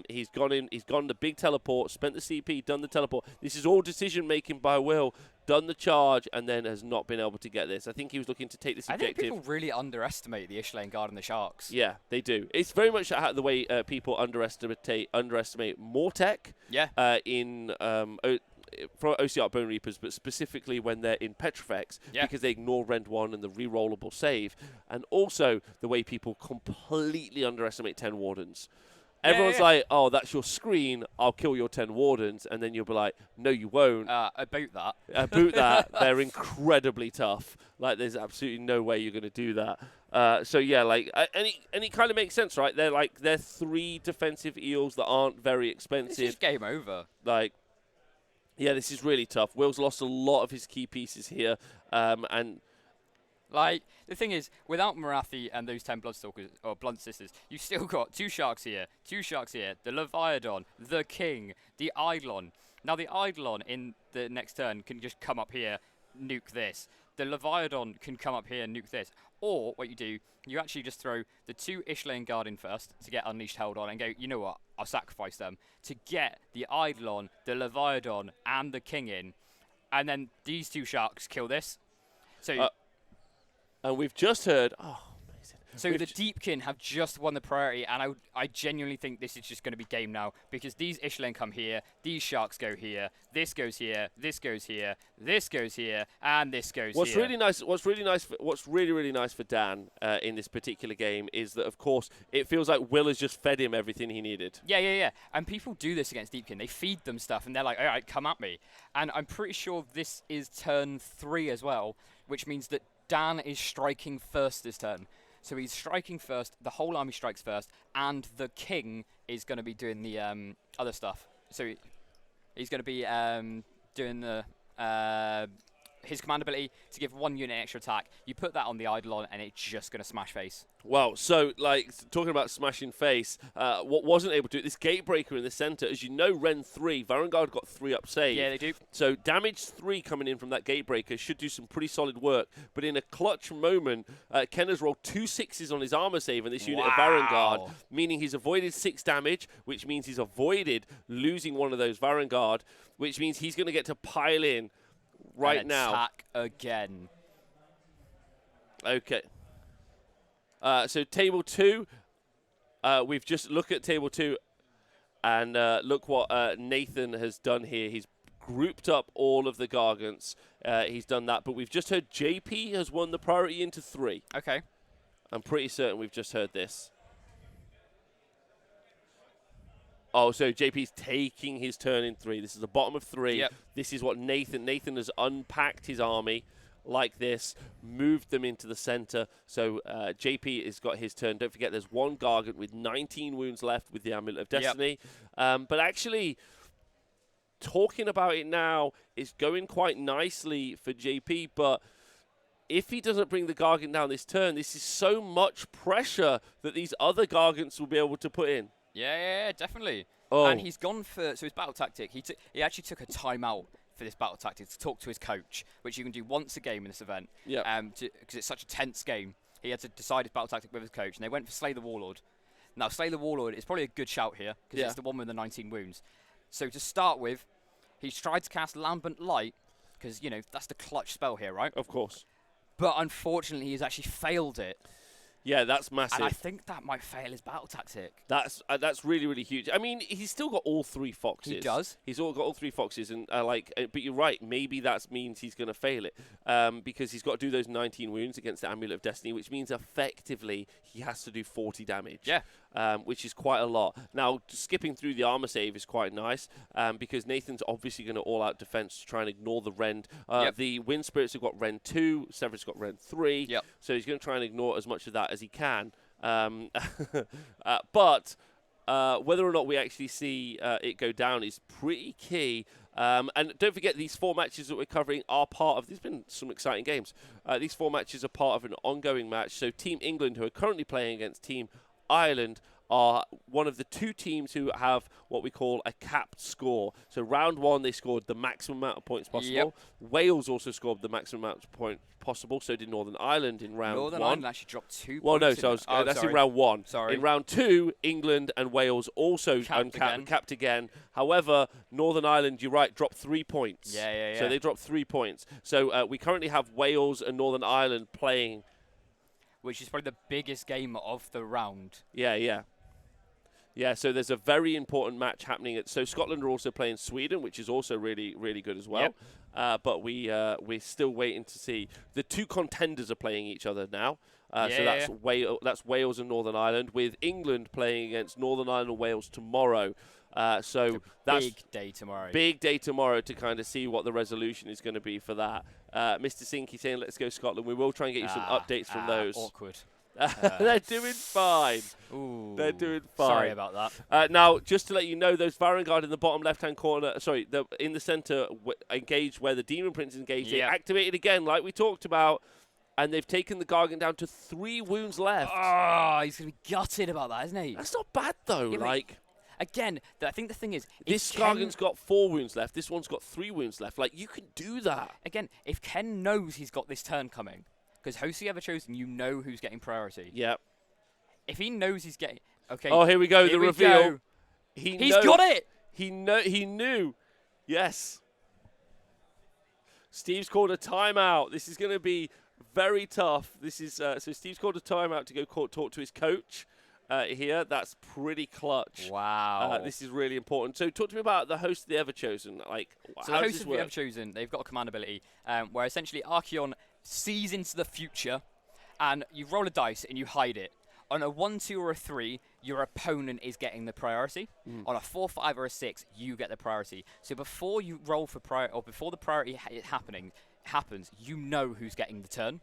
He's gone the big teleport, spent the CP, done the teleport. This is all decision making by Will, done the charge, and then has not been able to get this. I think he was looking to take this objective. I think people really underestimate the Ishlane Guard and the Sharks. Yeah, they do. It's very much the way people underestimate Mortek. Yeah. For OCR Bone Reapers, but specifically when they're in Petrifex, because they ignore Rend 1 and the rerollable save, and also the way people completely underestimate 10 Wardens. Everyone's like, oh, that's your screen, I'll kill your 10 Wardens, and then you'll be like, no, you won't. About that. About that, they're incredibly tough. Like, there's absolutely no way you're going to do that. So, yeah, like, and it kind of makes sense, right? They're 3 defensive eels that aren't very expensive. It's just game over. Like, yeah, this is really tough. Will's lost a lot of his key pieces here, and like the thing is, without Marathi and those 10 Bloodstalkers or Blunt Sisters, you've still got 2 Sharks here, the Leviathan, the King, the Eidolon. Now the Eidolon in the next turn can just come up here, nuke this. The Leviathan can come up here and nuke this. Or what you do, you actually just throw the 2 Ishlane Guard in first to get Unleashed held on and go, you know what, I'll sacrifice them to get the Eidolon, the Leviathan, and the King in. And then these 2 Sharks kill this. So, and we've just heard, oh, amazing. So the Deepkin have just won the priority, and I genuinely think this is just going to be game now, because these Ishlane come here, these Sharks go here, this goes here, this goes here, this goes here, and this goes here. What's really nice for Dan in this particular game is that, of course, it feels like Will has just fed him everything he needed. Yeah. And people do this against Deepkin. They feed them stuff, and they're like, all right, come at me. And I'm pretty sure this is turn 3 as well, which means that Dan is striking first this turn. So he's striking first, the whole army strikes first, and the King is going to be doing the other stuff. So he's going to be doing the his command ability to give 1 unit extra attack. You put that on the Eidolon, and it's just going to smash face. Well, so, like, talking about smashing face, what wasn't able to do, this Gatebreaker in the center, as you know, Ren 3, Varangard got 3 up save. Yeah, they do. So damage 3 coming in from that Gatebreaker should do some pretty solid work. But in a clutch moment, Ken has rolled 2 6s on his armor save on this unit of Varangard, meaning he's avoided 6 damage, which means he's avoided losing one of those Varangard, which means he's going to get to pile in right now. Attack again. Okay. So table 2, we've just looked at table 2, and look what Nathan has done here. He's grouped up all of the Gargants. He's done that, but we've just heard JP has won the priority into 3. Okay. I'm pretty certain we've just heard this. Oh, so JP's taking his turn in 3. This is the bottom of 3. Yep. This is what Nathan has unpacked his army like this, moved them into the center. So JP has got his turn. Don't forget, there's 1 Gargant with 19 wounds left with the Amulet of Destiny. Yep. But actually, talking about it now is going quite nicely for JP, but if he doesn't bring the Gargant down this turn, this is so much pressure that these other Gargants will be able to put in. Yeah, definitely. Oh. And he's gone for, so his battle tactic, he actually took a timeout for this battle tactic to talk to his coach, which you can do once a game in this event. Yeah. Because it's such a tense game. He had to decide his battle tactic with his coach, and they went for Slay the Warlord. Now, Slay the Warlord is probably a good shout here, because it's the one with the 19 wounds. So to start with, he's tried to cast Lambent Light, because, you know, that's the clutch spell here, right? Of course. But unfortunately, he's actually failed it. Yeah, that's massive. And I think that might fail his battle tactic. That's really, really huge. I mean, he's still got all 3 foxes. He does. He's got all 3 foxes, and but you're right. Maybe that means he's going to fail it because he's got to do those 19 wounds against the Amulet of Destiny, which means effectively he has to do 40 damage. Yeah. Which is quite a lot. Now, skipping through the armor save is quite nice because Nathan's obviously going to all-out defense to try and ignore the Rend. The Wind Spirits have got Rend 2, Severus got Rend 3, so he's going to try and ignore as much of that as he can. But whether or not we actually see it go down is pretty key. And don't forget, these 4 matches that we're covering are part of... There's been some exciting games. These 4 matches are part of an ongoing match. So Team England, who are currently playing against Team Ireland, are one of the 2 teams who have what we call a capped score. So round 1, they scored the maximum amount of points possible. Yep. Wales also scored the maximum amount of points possible. So did Northern Ireland in round 1. Northern Ireland actually dropped 2 Well, points. no, so that's in round 1. Sorry. In round 2, England and Wales also capped again. However, Northern Ireland, you're right, dropped 3 points. Yeah. So they dropped 3 points. So we currently have Wales and Northern Ireland playing. Which is probably the biggest game of the round. Yeah, so there's a very important match happening. So Scotland are also playing Sweden, which is also really, really good as well. Yep. But we're still waiting to see. The 2 contenders are playing each other now. So that's Wales and Northern Ireland, with England playing against Northern Ireland and Wales tomorrow. So that's big day tomorrow. Big day tomorrow to kind of see what the resolution is going to be for that. Mr. Sinky saying, let's go Scotland. We will try and get you some updates from those. Awkward. They're doing fine. Ooh, They're doing fine. Sorry about that. Now, just to let you know, those Varangard in the bottom left-hand corner, in the centre, engaged where the Demon Prince is engaged. They activated again, like we talked about, and they've taken the Gargan down to 3 wounds left. Oh, he's going to be gutted about that, isn't he? That's not bad, though. Again, I think the thing is... This Gargan's got 4 wounds left. This one's got 3 wounds left. You can do that. Again, if Ken knows he's got this turn coming, because Host the Everchosen, you know who's getting priority. Yep. If he knows he's getting... Okay. Oh, here we go. The reveal. He's got it! He knew. Yes. Steve's called a timeout. This is going to be very tough. This is so Steve's called a timeout to go talk to his coach here. That's pretty clutch. Wow. This is really important. So talk to me about the Host of the Everchosen. So the Host of the Everchosen, they've got a command ability where essentially Archaeon sees into the future, and you roll a dice and you hide it. On a 1, 2, or a 3, your opponent is getting the priority. On a 4, 5, or a 6, you get the priority. So before you roll for priority, or before the priority happens, you know who's getting the turn.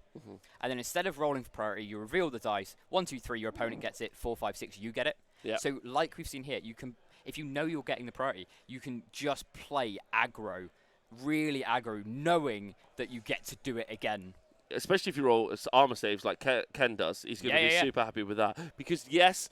And then instead of rolling for priority, you reveal the dice. 1, 2, 3, your opponent gets it. 4, 5, 6, you get it. Yep. So like we've seen here, you can, if you know you're getting the priority, you can just play aggro, really aggro, knowing that you get to do it again. Especially if you roll armor saves like Ken does, he's going to be super happy with that. Because yes,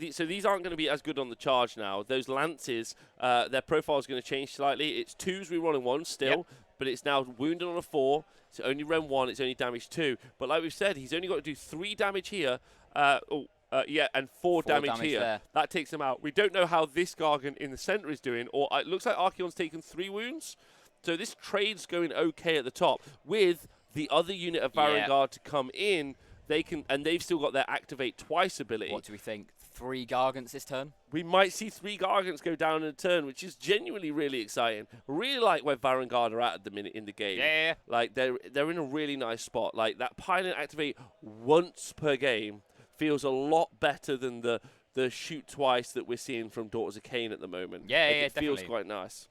so these aren't going to be as good on the charge now. Those lances, their profile is going to change slightly. It's 2s re-rolling 1 still, but it's now wounded on a 4. It's only rem 1. It's only damage 2. But like we've said, he's only got to do 3 damage here. And 4 damage here. There. That takes him out. We don't know how this Gargan in the center is doing. Or it looks like Archaeon's taken 3 wounds. So this trade's going okay at the top with the other unit of Varangard to come in. They've still got their activate twice ability. What do we think? 3 Gargants this turn? We might see 3 Gargants go down in a turn, which is genuinely really exciting. Really like where Varangard are at the minute in the game. Yeah. They're in a really nice spot. That pilot activate once per game feels a lot better than the shoot twice that we're seeing from Daughters of Cain at the moment. It feels definitely. quite nice.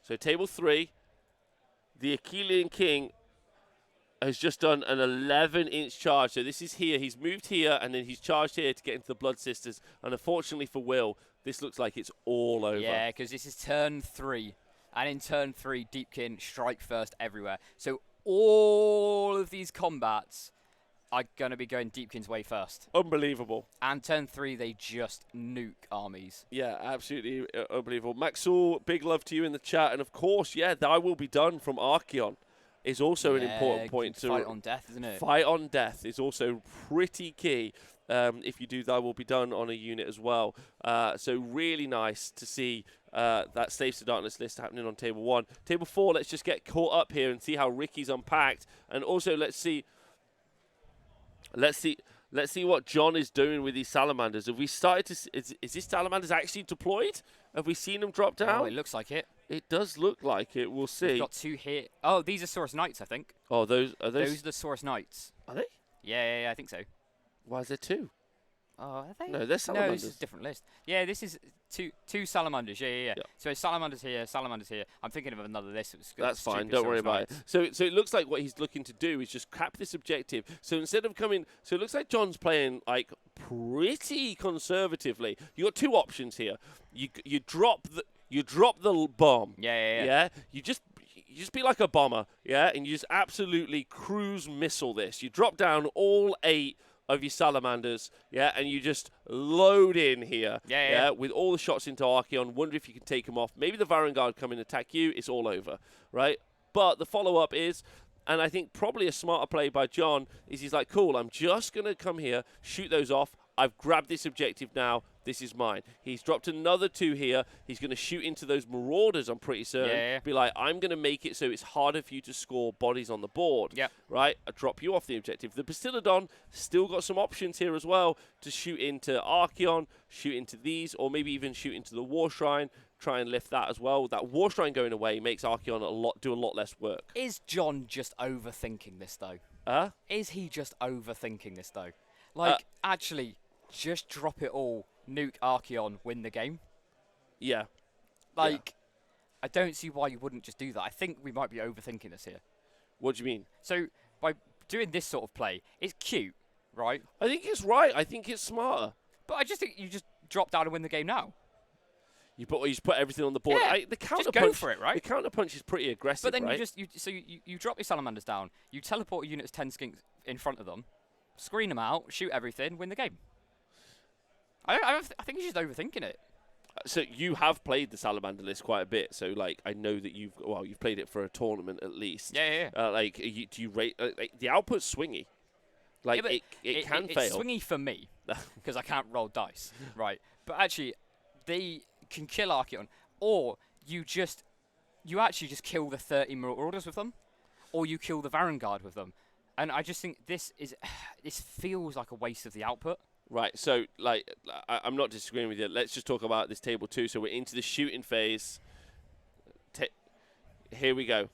So table 3. The Archaeon King has just done an 11-inch charge. So this is here. He's moved here, and then he's charged here to get into the Blood Sisters. And unfortunately for Will, this looks like it's all over. Yeah, because this is turn 3. And in turn 3, Deepkin strike first everywhere. So all of these combats are going to be going Deepkin's way first. Unbelievable. And turn 3, they just nuke armies. Yeah, absolutely unbelievable. Maxwell, big love to you in the chat. And of course, Thy Will Be Done from Archaeon is also an important point to fight on death, isn't it? Fight on death is also pretty key if you do Thy Will Be Done on a unit as well. So really nice to see that Slaves to Darkness list happening on table 1. Table 4, let's just get caught up here and see how Ricky's unpacked. And also let's see what John is doing with these salamanders. Have we started to? Is this salamanders actually deployed? Have we seen them drop down? Oh, it looks like it. It does look like it. We'll see. We've got 2 here. Oh, these are Saurus Knights, I think. Oh, those are those. Those are the Saurus Knights. Are they? Yeah, I think so. Why is there 2? Oh, are they? No, they're salamanders. No, this is a different list. Yeah, this is two salamanders. Yeah. So salamanders here. I'm thinking of another list. That's fine. Don't worry about it. So it looks like what he's looking to do is just cap this objective. So instead of coming, so it looks like John's playing pretty conservatively. You got 2 options here. You drop the bomb. Yeah. You just be like a bomber. Yeah, and you just absolutely cruise missile this. You drop down all 8 of your salamanders, and you just load in here, with all the shots into Archaeon. Wonder if you can take them off. Maybe the Varangard come and attack you. It's all over, right? But the follow-up is, and I think probably a smarter play by John, is he's like, cool, I'm just going to come here, shoot those off. I've grabbed this objective now. This is mine. He's dropped another 2 here. He's going to shoot into those marauders, I'm pretty certain. Be like, I'm going to make it so it's harder for you to score bodies on the board. Right? I drop you off the objective. The Basilidon still got some options here as well to shoot into Archaeon, shoot into these, or maybe even shoot into the War Shrine, try and lift that as well. That War Shrine going away makes Archaeon do a lot less work. Is John just overthinking this, though? Is he just overthinking this, though? Like, actually, just drop it all. Nuke Archaeon, win the game. I don't see why you wouldn't just do that. I think we might be overthinking this here. What do you mean? So, by doing this sort of play, it's cute, right? I think it's right. I think it's smarter. But I just think you just drop down and win the game now. You put everything on the board. Yeah, the counter just go punch, for it, right? The counter punch is pretty aggressive, but then right? you drop your salamanders down, you teleport your units 10 skinks in front of them, screen them out, shoot everything, win the game. I think he's just overthinking it. So you have played the Salamander list quite a bit. So like I know that you've played it for a tournament at least. Yeah. Do you rate the output's swingy? Like it can fail. It's swingy for me because I can't roll dice, right? But actually, they can kill Archaeon, or you actually just kill the 30 Marauders with them, or you kill the Varangard with them. And I just think this feels like a waste of the output. Right, so I'm not disagreeing with you. Let's just talk about this table too. So we're into the shooting phase. Here we go.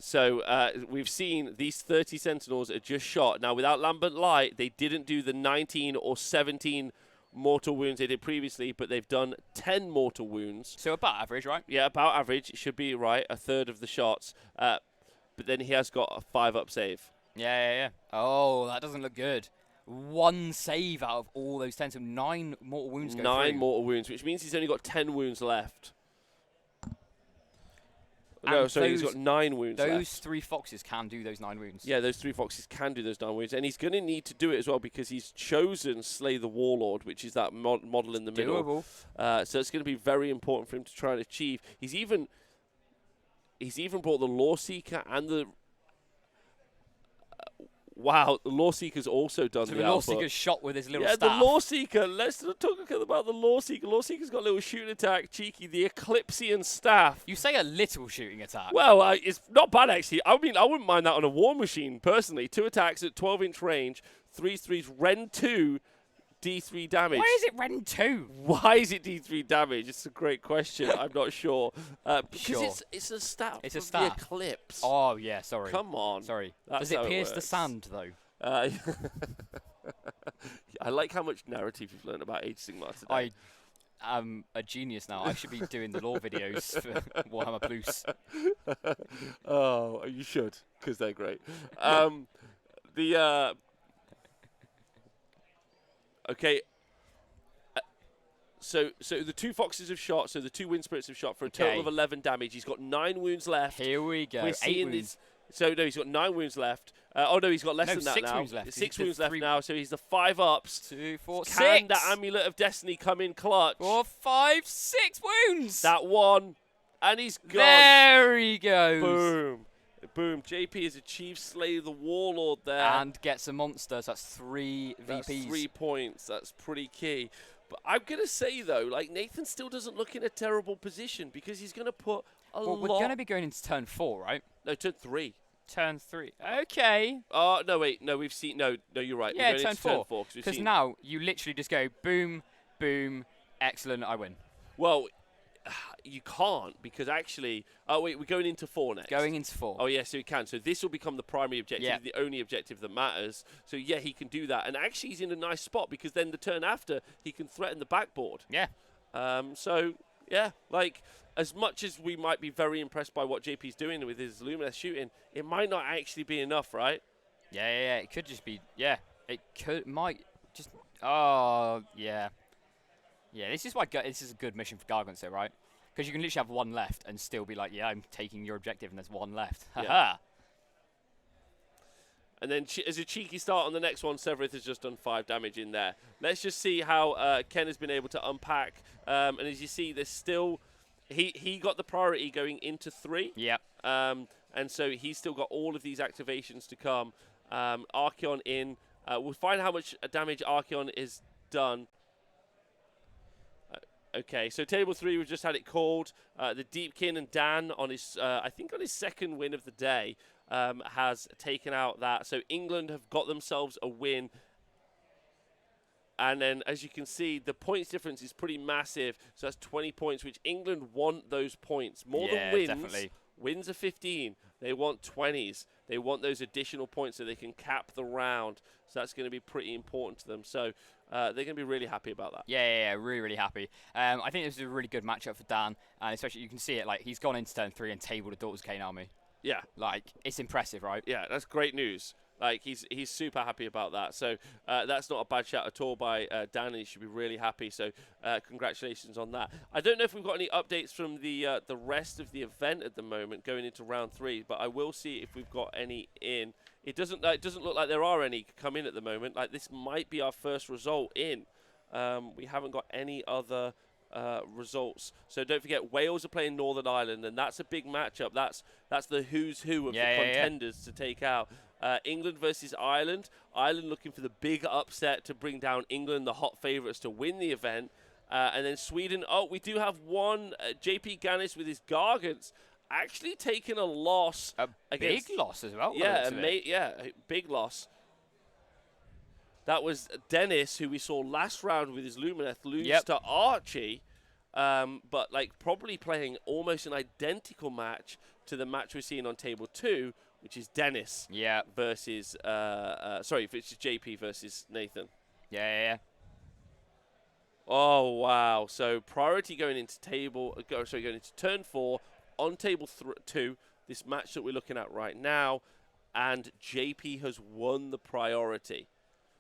So we've seen these 30 Sentinels are just shot. Now, without Lambent Light, they didn't do the 19 or 17 mortal wounds they did previously, but they've done 10 mortal wounds. So about average, right? Yeah, about average. It should be right, a third of the shots. But then he has got a 5-up save. Yeah. Oh, that doesn't look good. 1 save out of all those 10, so 9 mortal wounds go through. 9 mortal wounds, which means he's only got 10 wounds left. No, so he's got 9 wounds left. Those 3 foxes can do those 9 wounds. Yeah, those 3 foxes can do those 9 wounds, and he's going to need to do it as well because he's chosen Slay the Warlord, which is that model in the middle. Doable. So it's going to be very important for him to try and achieve. He's even brought the Law Seeker and the... Wow, the Law Seeker's also done the Law Seeker's shot with his little staff. Yeah, the Law Seeker. Let's talk about the Law Seeker. Law Seeker's got a little shooting attack, cheeky. The Eclipsean staff. You say a little shooting attack. Well, it's not bad, actually. I mean, I wouldn't mind that on a War Machine, personally. 2 attacks at 12-inch range, 3/3, Ren 2, D3 damage. Why is it Ren 2? Why is it D3 damage? It's a great question. I'm not sure. Because it's a staff. It's a staff. The Eclipse. Oh, yeah, sorry. Come on. Sorry. That's Does it pierce the sand, though? I like how much narrative you've learned about Age of Sigmar today. I am a genius now. I should be doing the lore videos for Warhammer Plus. Oh, you should, because they're great. Okay. So the 2 foxes have shot, so the 2 wind spirits have shot for a total of 11 damage. He's got 9 wounds left. Here we go. 8 wounds. So no, he's got 9 wounds left. He's got less than that 6 now. wounds left. 6 wounds left now, so he's the 5-ups. 2, 4, 6. Can the Amulet of Destiny come in clutch? 4, 5, 6 wounds. That one, and he's gone. There he goes. Boom. JP has achieved Slay the Warlord there. And gets a monster, so that's 3 VPs. That's 3 points. That's pretty key. But I'm going to say, though, Nathan still doesn't look in a terrible position because he's going to put lot... We're going to be going into turn 4, right? No, turn 3. Turn 3. Okay. No, wait. No, we've seen... No, you're right. Yeah, we're going turn 4. Because now you literally just go boom, boom, excellent, I win. Well... You can't because actually... Oh, wait, we're going into 4 next. Going into 4. Oh, yeah, so he can. So this will become the primary objective, the only objective that matters. So, yeah, he can do that. And actually, he's in a nice spot because then the turn after, he can threaten the backboard. Yeah. So, yeah, as much as we might be very impressed by what JP's doing with his Luminous shooting, it might not actually be enough, right? Yeah. It could just be... Yeah. Might just... Oh, yeah. Yeah, this is why this is a good mission for Gargants, though, right? Because you can literally have 1 left and still be like, yeah, I'm taking your objective, and there's 1 left. Yeah. And then as a cheeky start on the next one, Severith has just done 5 damage in there. Let's just see how Ken has been able to unpack. And as you see, there's still... He got the priority going into 3. Yep. And so he's still got all of these activations to come. Archaeon in. We'll find how much damage Archaeon is done. Okay, so table 3, we've just had it called. The Deepkin and Dan on his, I think on his 2nd win of the day, has taken out that. So England have got themselves a win. And then, as you can see, the points difference is pretty massive. So that's 20 points, which England want those points. More than wins. Definitely. Wins are 15. They want 20s. They want those additional points so they can cap the round. So that's going to be pretty important to them. So they're going to be really happy about that. Yeah, really, really happy. I think this is a really good matchup for Dan, and especially you can see it. Like he's gone into turn 3 and tabled a Daughters Khaine army. Yeah, like it's impressive, right? Yeah, that's great news. Like he's super happy about that. So that's not a bad shout at all by Dan, and he should be really happy. So congratulations on that. I don't know if we've got any updates from the rest of the event at the moment going into round 3, but I will see if we've got any in. It doesn't look like there are any come in at the moment. Like this might be our first result in. We haven't got any other results. So don't forget, Wales are playing Northern Ireland, and that's a big matchup. That's the who's who of the contenders to take out. England versus Ireland. Ireland looking for the big upset to bring down England, the hot favourites to win the event. And then Sweden. Oh, we do have one JP Gannis with his Gargants actually taking a loss. A big loss as well. Yeah, big loss. That was Dennis, who we saw last round with his Lumineth, lose to Archie. But like probably playing almost an identical match to the match we're seeing on table 2, which is Dennis versus, which is JP versus Nathan. Yeah. Oh, wow. So priority going into going into turn 4 on table 2, this match that we're looking at right now, and JP has won the priority.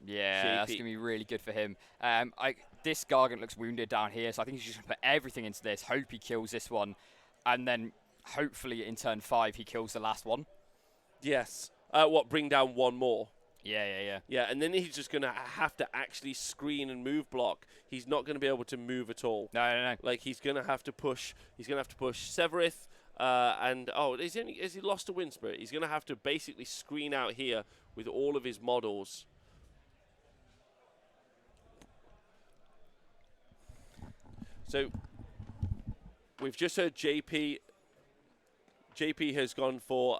Yeah, JP. that's going to be really good for him. This Gargant looks wounded down here, so I think he's just going to put everything into this, hope he kills this one, and then hopefully in turn 5 he kills the last one. Yes. Bring down one more? Yeah. Yeah, and then he's just going to have to actually screen and move block. He's not going to be able to move at all. No. Like, he's going to have to push. He's going to have to push Severith. Has he lost a Wind Spirit? He's going to have to basically screen out here with all of his models. So, we've just heard JP. JP has gone for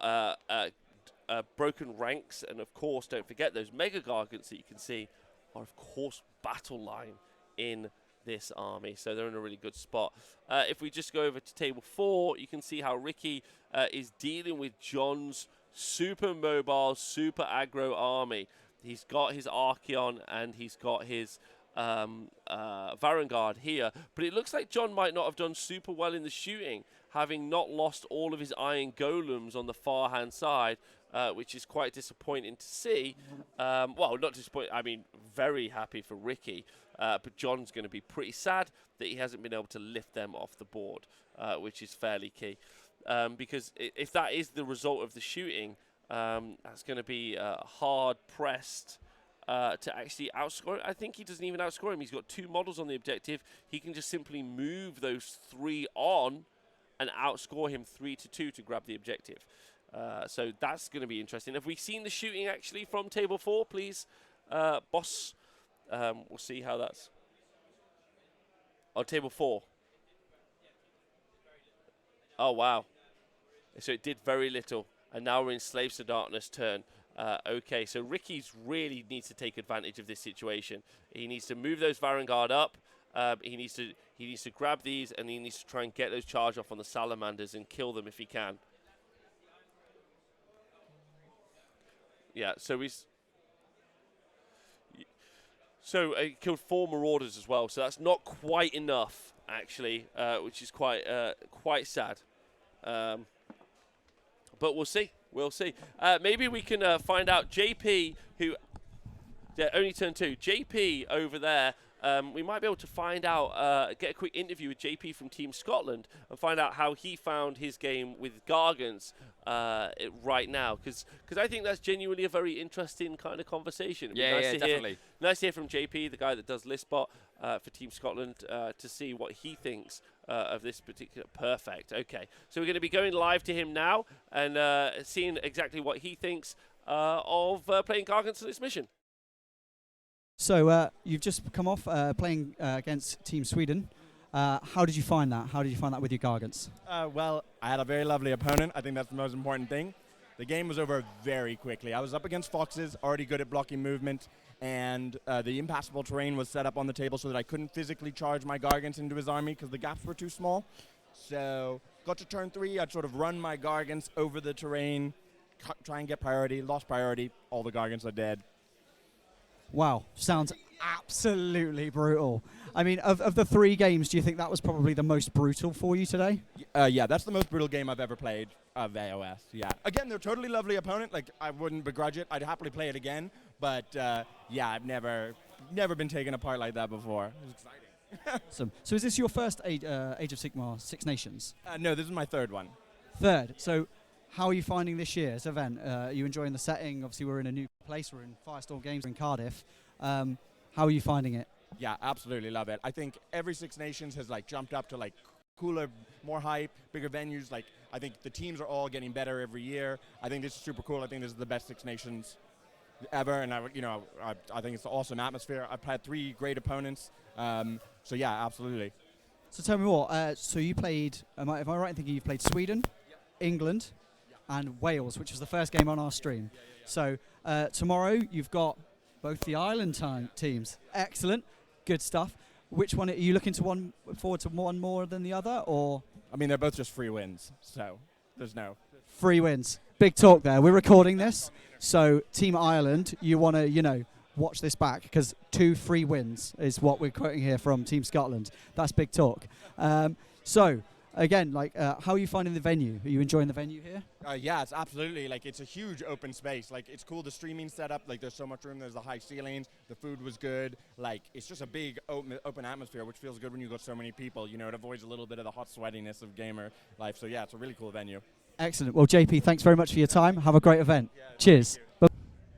broken ranks, and of course, don't forget those Mega Gargants that you can see are, of course, battle line in this army. So they're in a really good spot. If we just go over to table 4, you can see how Ricky is dealing with John's super mobile, super aggro army. He's got his Archaeon and he's got his Varangard here, but it looks like John might not have done super well in the shooting, having not lost all of his Iron Golems on the far hand side, which is quite disappointing to see. Well, not disappointing, I mean very happy for Ricky, but John's going to be pretty sad that he hasn't been able to lift them off the board, which is fairly key, because if that is the result of the shooting, that's going to be hard pressed to actually outscore. I think he doesn't even outscore him. He's got 2 models on the objective. He can just simply move those 3 on and outscore him 3-2 to grab the objective. So that's going to be interesting. Have we seen the shooting actually from table 4, please, boss? We'll see how that's on table 4. Oh, wow. So it did very little. And now we're in Slaves to Darkness turn. Okay, so Ricky's really needs to take advantage of this situation. He needs to move those Varangard up. He needs to grab these, and he needs to try and get those charge off on the Salamanders and kill them if he can. Yeah, so he killed 4 Marauders as well. So that's not quite enough, actually, which is quite sad. But we'll see. We'll see. Maybe we can find out. JP, who only turned 2. JP over there we might be able to find out, get a quick interview with JP from Team Scotland and find out how he found his game with Gargants right now. Because I think that's genuinely a very interesting kind of conversation. It'd be nice to definitely. Nice to hear from JP, the guy that does Listbot for Team Scotland, to see what he thinks of this particular. Perfect. Okay, so we're going to be going live to him now and seeing exactly what he thinks of playing Gargants in this mission. So you've just come off playing against Team Sweden. How did you find that? How did you find that with your Gargants? Well, I had a very lovely opponent. I think that's the most important thing. The game was over very quickly. I was up against Foxes, already good at blocking movement, and the impassable terrain was set up on the table so that I couldn't physically charge my Gargants into his army because the gaps were too small. So got to turn 3, I'd sort of run my Gargants over the terrain, try and get priority, lost priority, all the Gargants are dead. Wow, sounds absolutely brutal. I mean, of the 3 games, do you think that was probably the most brutal for you today? Yeah, that's the most brutal game I've ever played of AOS, yeah. Again, they're a totally lovely opponent. Like, I wouldn't begrudge it. I'd happily play it again. But, yeah, I've never been taken apart like that before. It was exciting. Awesome. So is this your first Age of Sigmar Six Nations? No, this is my 3rd one. 3rd. So how are you finding this year's event? Are you enjoying the setting? Obviously, we're in a new place. We're in Firestorm Games in Cardiff. How are you finding it? Yeah, absolutely love it. I think every Six Nations has like jumped up to like cooler, more hype, bigger venues. Like I think the teams are all getting better every year. I think this is super cool. I think this is the best Six Nations ever, and I think it's an awesome atmosphere. I've had 3 great opponents. So yeah, absolutely. So tell me more. So you played. Am I right in thinking you've played Sweden, England, and Wales, which was the first game on our stream. So tomorrow you've got both the island teams. Excellent, good stuff. Which one are you looking to forward to one more than the other, or? I mean, they're both just free wins, so there's no. Free wins. Big talk there. We're recording this, so Team Ireland, you want to, watch this back because 2 free wins is what we're quoting here from Team Scotland. That's big talk. So. Again, how are you finding the venue? Are you enjoying the venue here? Yeah, it's absolutely, it's a huge open space. It's cool, the streaming setup, there's so much room, there's the high ceilings, the food was good. It's just a big open atmosphere, which feels good when you got so many people. It avoids a little bit of the hot sweatiness of gamer life. So yeah, it's a really cool venue. Excellent. Well, JP, thanks very much for your time. Have a great event. Yeah, cheers.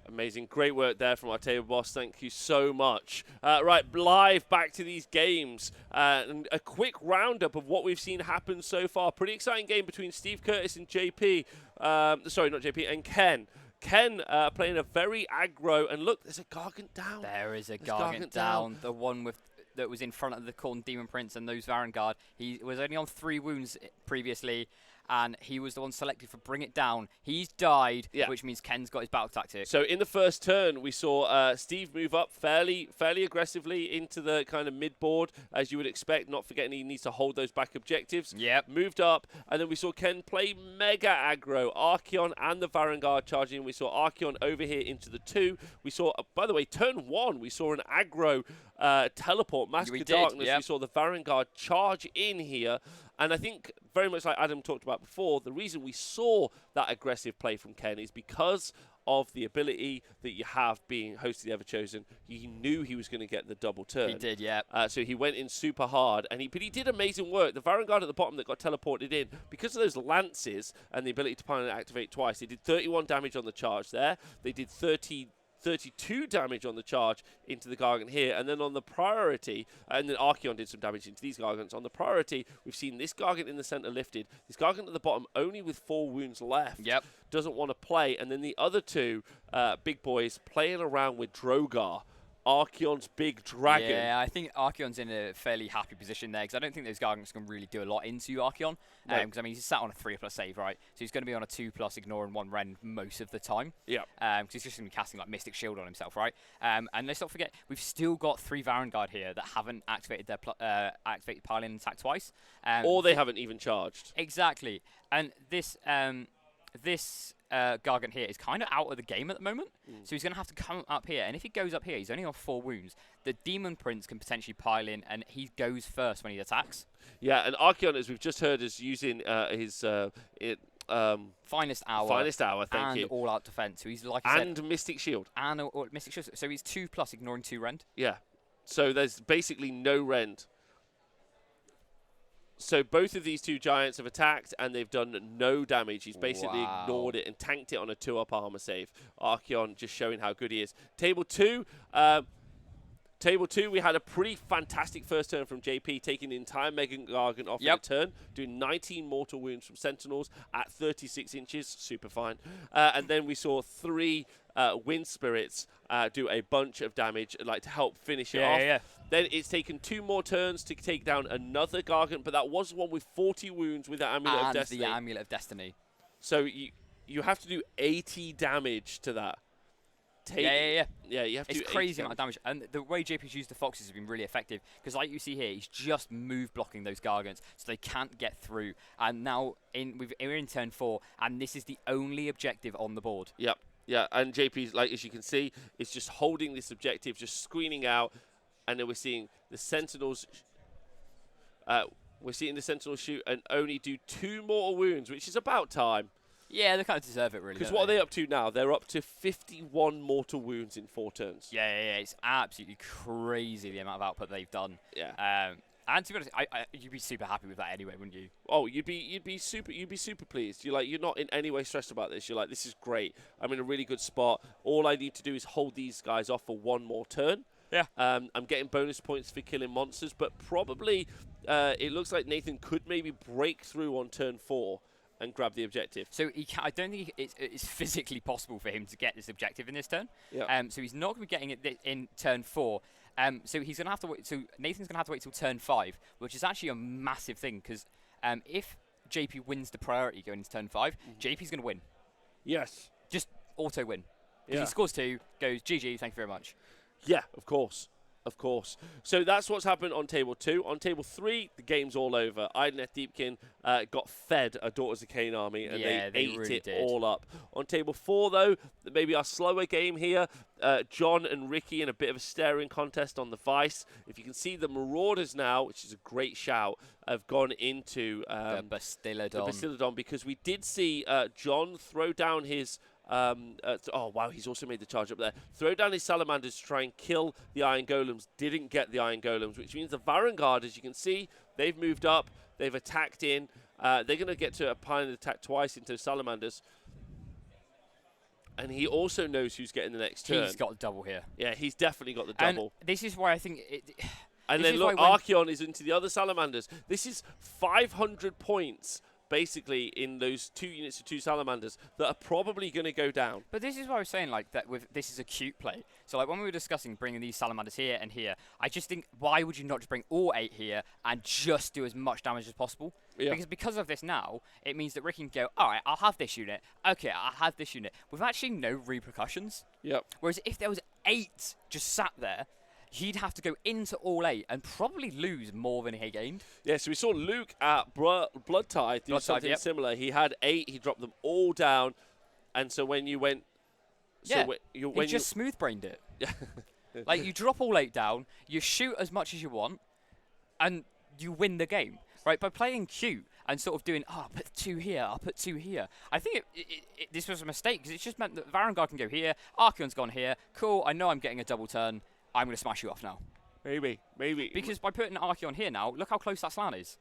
Amazing. Great work there from our table boss. Thank you so much. Right, live back to these games. And a quick roundup of what we've seen happen so far. Pretty exciting game between Steve Curtis and JP. Sorry, not JP, and Ken. Ken playing a very aggro. And look, there's a Gargant down. There is a Gargant down. The one that was in front of the Khorne Demon Prince and those Varangard. He was only on 3 wounds previously, and he was the one selected for Bring It Down. He's died, which means Ken's got his battle tactic. So in the first turn, we saw Steve move up fairly aggressively into the kind of mid-board, as you would expect, not forgetting he needs to hold those back objectives. Yep. Moved up, and then we saw Ken play mega aggro. Archaeon and the Varangard charging. We saw Archaeon over here into the 2. We saw, by the way, turn 1, we saw an aggro teleport, Mask of Darkness. We saw the Varangard charge in here. And I think, very much like Adam talked about before, the reason we saw that aggressive play from Ken is because of the ability that you have being host of the Everchosen. He knew he was going to get the double turn. He did, yeah. So he went in super hard, but he did amazing work. The Varangard at the bottom that got teleported in, because of those lances and the ability to pilot and activate twice, they did 31 damage on the charge there. They did 32 damage on the charge into the Gargant here, and then on the priority, and then Archaeon did some damage into these Gargants. On the priority, we've seen this Gargant in the center lifted, this Gargant at the bottom only with 4 wounds left, doesn't want to play, and then the other 2 big boys playing around with Drogar, Archaeon's big dragon. Yeah, I think Archaeon's in a fairly happy position there, because I don't think those Gargants can really do a lot into Archaeon. Because, I mean, he's sat on a 3+ save, right? So he's going to be on a 2+ ignore and 1 rend most of the time. Yeah. Because he's just going to be casting, Mystic Shield on himself, right? And let's not forget, we've still got 3 Varangard here that haven't activated their activated piling attack twice. Or they haven't even charged. Exactly. And this Gargant here is kind of out of the game at the moment, so he's going to have to come up here, and if he goes up here, he's only on 4 wounds. The Demon Prince can potentially pile in, and he goes first when he attacks. Yeah, and Archaeon, as we've just heard, is using his Finest Hour. Finest Hour, thank you. And All-Out Defense, so he's, like I said... And Mystic Shield. And Mystic Shield, so he's 2+, ignoring 2 rend. Yeah. So there's basically no rend. So both of these two giants have attacked, and they've done no damage. He's basically ignored it and tanked it on a 2-up armor save. Archaeon just showing how good he is. Table 2, we had a pretty fantastic first turn from JP, taking the entire Mega Gargant off in a turn, doing 19 mortal wounds from Sentinels at 36 inches, super fine. And then we saw 3 Wind Spirits do a bunch of damage, like to help finish it off. Yeah. Then it's taken 2 more turns to take down another Gargant, but that was one with 40 wounds with the Amulet of Destiny. And the Amulet of Destiny. So you have to do 80 damage to that. Yeah, you have to. It's crazy amount of damage, and the way JP's used the Foxes has been really effective, because like you see here, he's just move blocking those Gargants, so they can't get through. And now we're in turn 4, and this is the only objective on the board. Yep. Yeah, and JP's, like, as you can see, is just holding this objective, just screening out, and then we're seeing the Sentinels. We're seeing the Sentinels shoot and only do 2 mortal wounds, which is about time. Yeah, they kind of deserve it, really. Because what are they up to now? They're up to 51 mortal wounds in 4 turns. Yeah. It's absolutely crazy the amount of output they've done. Yeah. And to be honest, you'd be super happy with that anyway, wouldn't you? Oh, you'd be super pleased. You're not in any way stressed about this. You're like, this is great. I'm in a really good spot. All I need to do is hold these guys off for 1 more turn. Yeah. I'm getting bonus points for killing monsters, but probably it looks like Nathan could maybe break through on turn 4 and grab the objective. So I don't think it's physically possible for him to get this objective in this turn. Yeah. So he's not going to be getting it in turn 4. So he's going to have to wait. So Nathan's going to have to wait till turn 5, which is actually a massive thing, because if JP wins the priority going into turn 5, JP's going to win. Yes. Just auto win. If Yeah. he scores 2, goes GG. Thank you very much. Yeah, of course. So that's what's happened on table 2. On table 3, the game's all over. Ideneth Deepkin got fed a Daughters of Cain army, and they ate really it did. all up. On table 4, though, maybe our slower game here, John and Ricky in a bit of a staring contest on the Vice. If you can see, the Marauders now, which is a great shout, have gone into The Basilidon. because we did see John throw down his... oh wow, he's also made the charge up there. Throw down his salamanders to try and kill the iron golems. Didn't get the iron golems, which means the Varangard, as you can see, they've moved up. They've attacked in. They're going to get to a pine attack twice into salamanders. And he also knows who's getting the next turn. He's got the double here. Yeah, he's definitely got the double. And this is why I think And then look, Archaeon is into the other salamanders. This is 500 points, basically, in those 2 units of 2 salamanders that are probably going to go down. But this is what I was saying, like, that with this is a cute play. So, like, when we were discussing bringing these salamanders here and here, I just think, why would you not just bring all 8 here and just do as much damage as possible? Yeah. Because of this now, it means that Ricky can go, all right, I'll have this unit. Okay, I'll have this unit. With actually no repercussions. Yep. Whereas if there was 8 just sat there, he'd have to go into all 8 and probably lose more than he gained. Yeah, so we saw Luke at Blood Tithe do something similar. He had 8, he dropped them all down, and so when you went... He just smooth-brained it. Like, you drop all 8 down, you shoot as much as you want, and you win the game, right? By playing cute and sort of doing, I'll put 2 here, I'll put 2 here. I think this was a mistake, because it's just meant that Varangard can go here, Archaeon's gone here, cool, I know I'm getting a double turn, I'm going to smash you off now. Maybe. Because by putting Archaeon here now, look how close that slan is.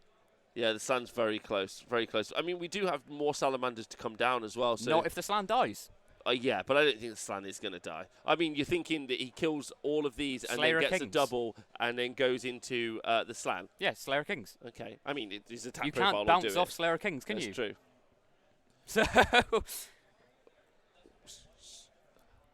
Yeah, the slan's very close, very close. I mean, we do have more salamanders to come down as well. So not if the slan dies. Yeah, but I don't think the slan is going to die. I mean, you're thinking that he kills all of these and Slayer then gets Kings. a double and then goes into the slan. Yeah, Slayer Kings. Okay. I mean, his attack You profile can't will bounce do off it. Slayer Kings, can you? That's true. So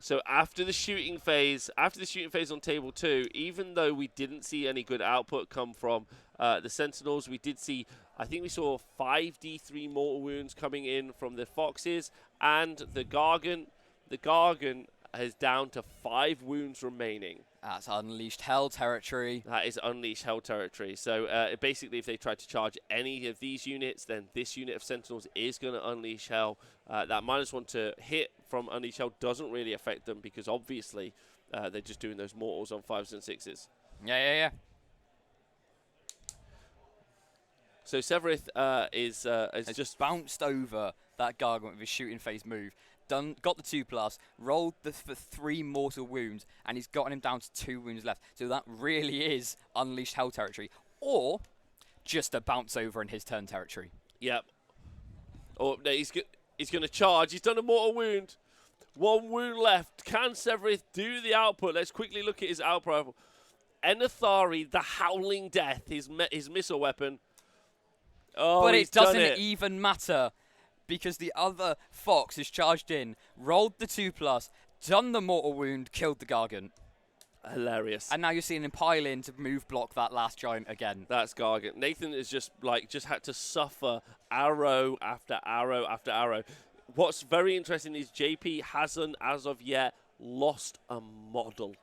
So after the shooting phase on table 2, even though we didn't see any good output come from the Sentinels, we did see, I think we saw 5d3 mortal wounds coming in from the Foxes, and the Gargant. The Gargant is down to 5 wounds remaining. that's Unleashed Hell territory. That is Unleashed Hell territory. So basically, if they try to charge any of these units, then this unit of Sentinels is going to Unleash Hell. That -1 to hit from Unleash Hell doesn't really affect them, because obviously they're just doing those mortals on 5s and 6s. Yeah. So Severith has just bounced over that Gargant with his shooting phase move. got the 2+, rolled for 3 mortal wounds, and he's gotten him down to 2 wounds left. So that really is unleashed hell territory, or just a bounce over in his turn territory. Yep. Oh, no, he's going to charge. He's done a mortal wound. 1 wound left. Can Severith do the output? Let's quickly look at his output. Enathari, the Howling Death, his missile weapon. Oh, but he's it doesn't done it. even matter, because the other Fox has charged in, rolled the 2+, done the mortal wound, killed the Gargant. Hilarious. And now you're seeing him pile in to move block that last giant again. That's Gargant. Nathan has just had to suffer arrow after arrow after arrow. What's very interesting is JP hasn't, as of yet, lost a model.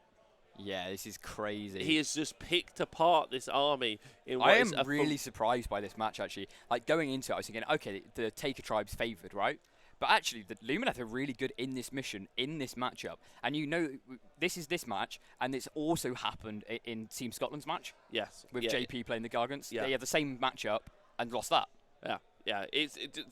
Yeah, this is crazy. He has just picked apart this army. I am really surprised by this match, actually. Like, going into it, I was thinking, okay, the Taker tribe's favoured, right? But actually, the Lumineth are really good in this mission, in this matchup. And you know, this is this match, and it's also happened in Team Scotland's match. Yes. With JP playing the Gargants. Yeah. They had the same matchup and lost that. Yeah. Yeah,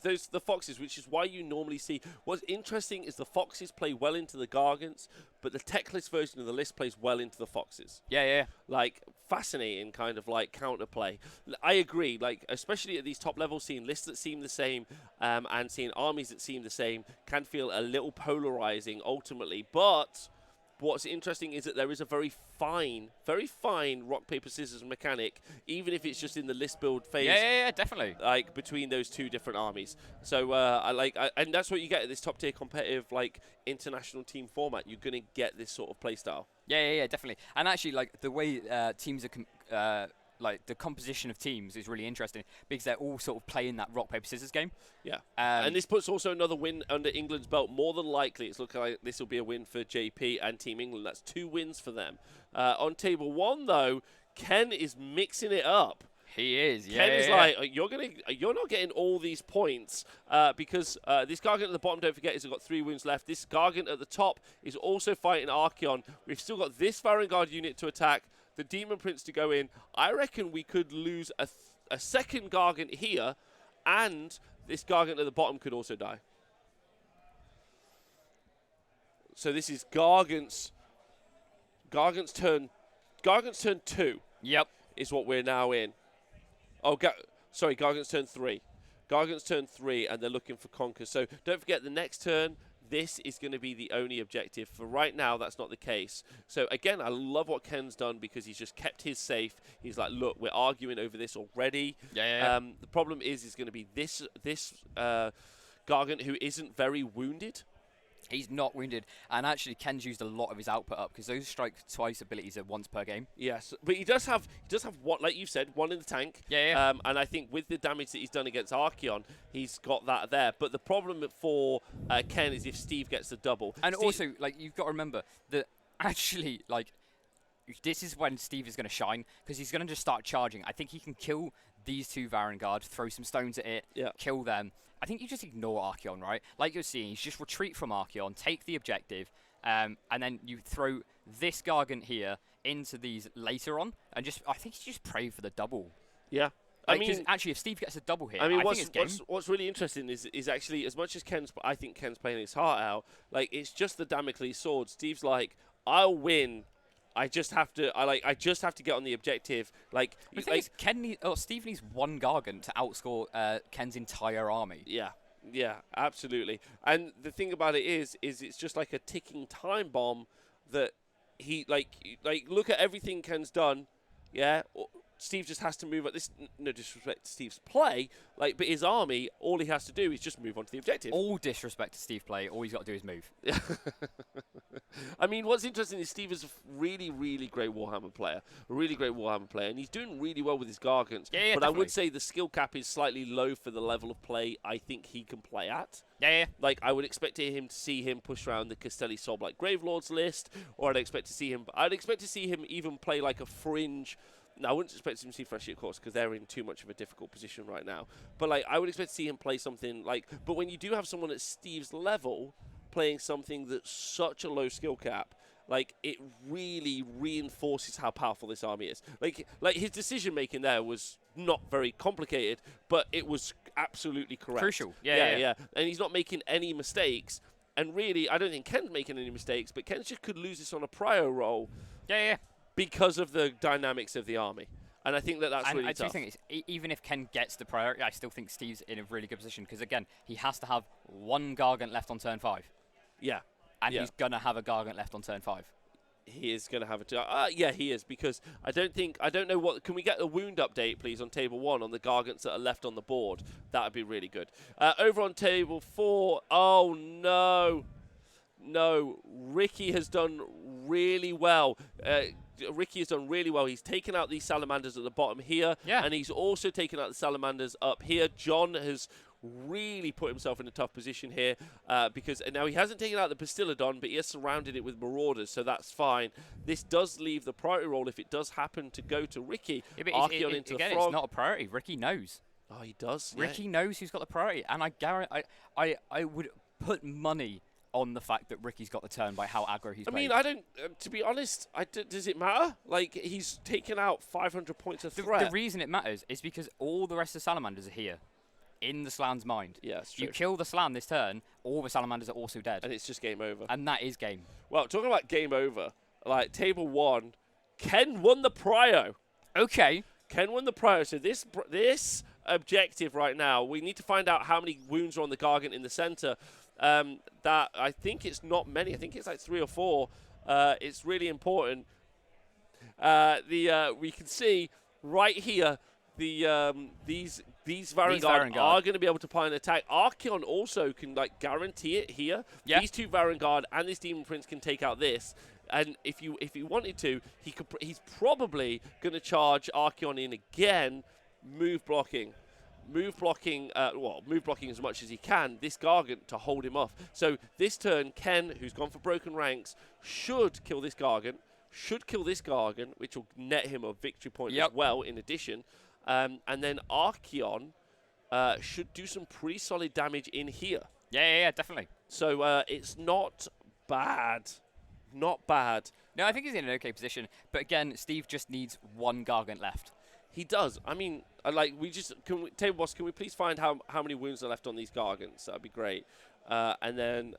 those the Foxes, which is why you normally see. What's interesting is the Foxes play well into the Gargants, but the techless version of the list plays well into the Foxes. Yeah. Like, fascinating kind of like counterplay. I agree, like, especially at these top levels, seeing lists that seem the same and seeing armies that seem the same can feel a little polarizing ultimately. But what's interesting is that there is a very fine rock, paper, scissors mechanic, even if it's just in the list build phase. Yeah, definitely. Like, between those two different armies. So, and that's what you get at this top tier competitive, like, international team format. You're going to get this sort of play style. Yeah, definitely. And actually, like, the way teams are like the composition of teams is really interesting because they're all sort of playing that rock, paper, scissors game. Yeah. And this puts also another win under England's belt. More than likely, it's looking like this will be a win for JP and Team England. That's 2 wins for them. On table 1, though, Ken is mixing it up. He is, Ken is like, you're not getting all these points because this Gargant at the bottom, don't forget, has got 3 wounds left. This Gargant at the top is also fighting Archaeon. We've still got this Varangard unit to attack, the Demon Prince to go in. I reckon we could lose a second Gargant here, and this Gargant at the bottom could also die. So this is Gargant's turn 2. Yep. Is what we're now in. Oh, sorry, Gargant's turn 3. Gargant's turn 3, and they're looking for Conquer. So don't forget, the next turn, this is going to be the only objective. For right now, that's not the case. So again, I love what Ken's done because he's just kept his safe. He's like, look, we're arguing over this already. Yeah. The problem is going to be this Gargant who isn't very wounded. He's not wounded, and actually Ken's used a lot of his output up because those strike twice abilities are once per game. Yes, but he does have what, like you've said, 1 in the tank. Yeah. And I think with the damage that he's done against Archaeon, he's got that there. But the problem for Ken is if Steve gets the double. And also, like, you've got to remember that actually, like, this is when Steve is going to shine because he's going to just start charging. I think he can kill these 2 Varangard, throw some stones at it, kill them. I think you just ignore Archaeon, right? Like you're seeing, he's just retreat from Archaeon, take the objective, and then you throw this Gargant here into these later on, and I think you just pray for the double. Yeah. Like, I mean, actually, if Steve gets a double here, I mean, think it's game. What's really interesting is actually, as much as I think Ken's playing his heart out, like, it's just the Damocles sword. Steve's like, I'll win. I just have to get on the objective. Like, the thing is, Steve needs 1 Gargant to outscore Ken's entire army. Yeah, absolutely. And the thing about it is it's just like a ticking time bomb that he like look at everything Ken's done. Yeah, Steve just has to move. This, no disrespect to Steve's play, but his army, all he has to do is just move on to the objective. All disrespect to Steve play, all he's got to do is move. I mean, what's interesting is Steve is a really, really great Warhammer player. And he's doing really well with his Gargants. Yeah, but definitely. I would say the skill cap is slightly low for the level of play I think he can play at. Yeah. Like, I would expect to see him push around the Castelli Sob like Gravelords list, or I'd expect to see him even play like a fringe. No, I wouldn't expect him to see Freshie, of course, because they're in too much of a difficult position right now. But, like, I would expect to see him play something like... But when you do have someone at Steve's level playing something that's such a low skill cap, like, it really reinforces how powerful this army is. Like his decision-making there was not very complicated, but it was absolutely correct. Crucial. Yeah. And he's not making any mistakes. And really, I don't think Ken's making any mistakes, but Ken just could lose this on a prio roll. Yeah. Because of the dynamics of the army. And I think that's really tough. I do think even if Ken gets the priority, I still think Steve's in a really good position because, again, he has to have one Gargant left on turn 5. Yeah. And he's going to have a Gargant left on turn 5. He is going to have a... yeah, he is, because I don't know what... Can we get a wound update, please, on table 1 on the Gargants that are left on the board? That would be really good. Over on table 4, oh, no. No, Ricky has done really well. He's taken out these salamanders at the bottom here, and he's also taken out the salamanders up here. John has really put himself in a tough position here because now he hasn't taken out the Basilidon, but he has surrounded it with marauders, so that's fine. This does leave the priority roll if it does happen to go to Ricky. Archaeon into the frog. It's not a priority. Ricky knows. Oh, he does. Ricky knows who's got the priority, and I would put money on the fact that Ricky's got the turn by how aggro he's played. I don't, to be honest, does it matter? Like, he's taken out 500 points of threat. The reason it matters is because all the rest of the salamanders are here, in the Slan's mind. Yeah, it's true. You kill the Slan this turn, all the salamanders are also dead. And it's just game over. And that is game. Well, talking about game over, like, table 1, Ken won the prio. Okay. Ken won the prio, so this objective right now, we need to find out how many wounds are on the Gargant in the center. That I think it's not many. I think it's like 3 or 4. It's really important. We can see right here these Varangard are going to be able to apply an attack. Archaeon also can like guarantee it here. Yeah. These 2 Varangard and this Demon Prince can take out this. And if he wanted to, he's probably going to charge Archaeon in again, move blocking as much as he can, this Gargant to hold him off. So this turn, Ken, who's gone for broken ranks, should kill this Gargant, which will net him a victory point as well, in addition. And then Archaeon should do some pretty solid damage in here. Yeah, definitely. So it's not bad. Not bad. No, I think he's in an okay position. But again, Steve just needs one Gargant left. He does. I mean, table boss, can we please find how many wounds are left on these Gargants? That'd be great. And then,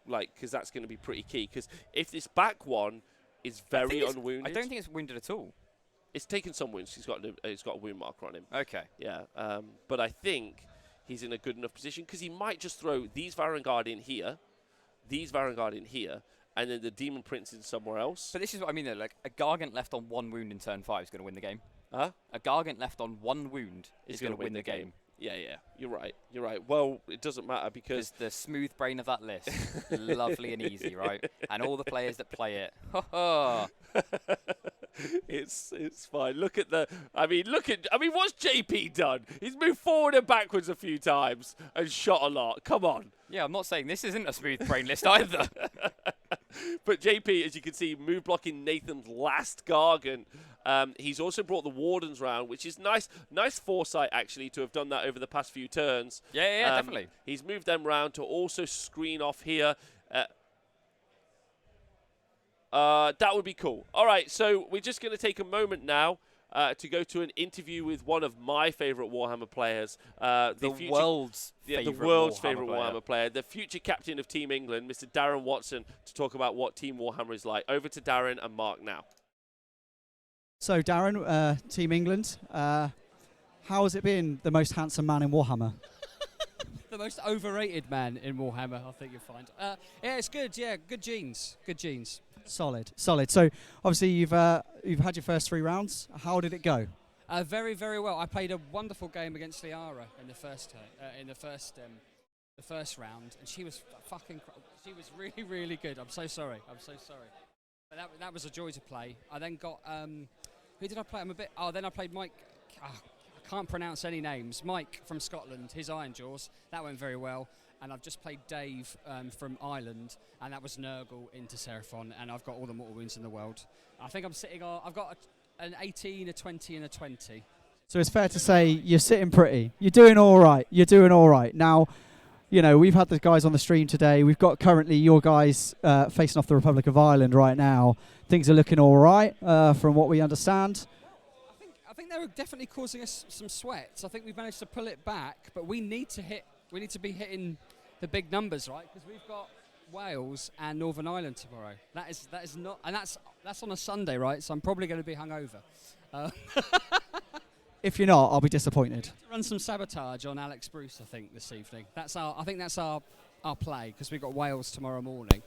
because that's going to be pretty key. Because if this back one is very unwounded, I don't think it's wounded at all. It's taken some wounds. He's got a wound marker on him. Okay. Yeah. But I think he's in a good enough position because he might just throw these Varangard in here, and then the Demon Prince in somewhere else. But this is what I mean, though. Like, a Gargant left on 1 wound in turn 5 is going to win the game. Huh? A Gargant left on 1 wound is going to win the game. Yeah. You're right. Well, it doesn't matter because the smooth brain of that list, lovely and easy, right? And all the players that play it. It's fine. What's JP done? He's moved forward and backwards a few times and shot a lot. Come on. Yeah, I'm not saying this isn't a smooth brain list either. But JP, as you can see, move blocking Nathan's last Gargant. He's also brought the Wardens round, which is nice foresight, actually, to have done that over the past few turns. Yeah, definitely. He's moved them round to also screen off here. That would be cool. All right, so we're just going to take a moment now to go to an interview with one of my favourite Warhammer players. The world's favourite Warhammer player, the future captain of Team England, Mr. Darren Watson, to talk about what Team Warhammer is like. Over to Darren and Mark now. So, Darren, Team England, how has it been the most handsome man in Warhammer? The most overrated man in Warhammer, I think you'll find. Yeah, it's good. Yeah, good genes. Solid. So, obviously, you've had your first 3 rounds. How did it go? Very, very well. I played a wonderful game against Liara in the first round, and she was she was really, really good. I'm so sorry. But that was a joy to play. I then got who did I play? Then I played Mike. I can't pronounce any names. Mike from Scotland, his Iron Jaws. That went very well. And I've just played Dave from Ireland, and that was Nurgle into Seraphon, and I've got all the mortal wounds in the world. I think I've got an 18, a 20, and a 20. So it's fair to say you're sitting pretty. You're doing all right. Now, we've had the guys on the stream today. We've got currently your guys facing off the Republic of Ireland right now. Things are looking all right from what we understand. I think they were definitely causing us some sweats. I think we've managed to pull it back, but we need to be hitting the big numbers, right? Because we've got Wales and Northern Ireland tomorrow. That is not, and that's on a Sunday, right? So I'm probably going to be hungover. If you're not, I'll be disappointed. Run some sabotage on Alex Bruce, I think, this evening. I think that's our play, because we've got Wales tomorrow morning.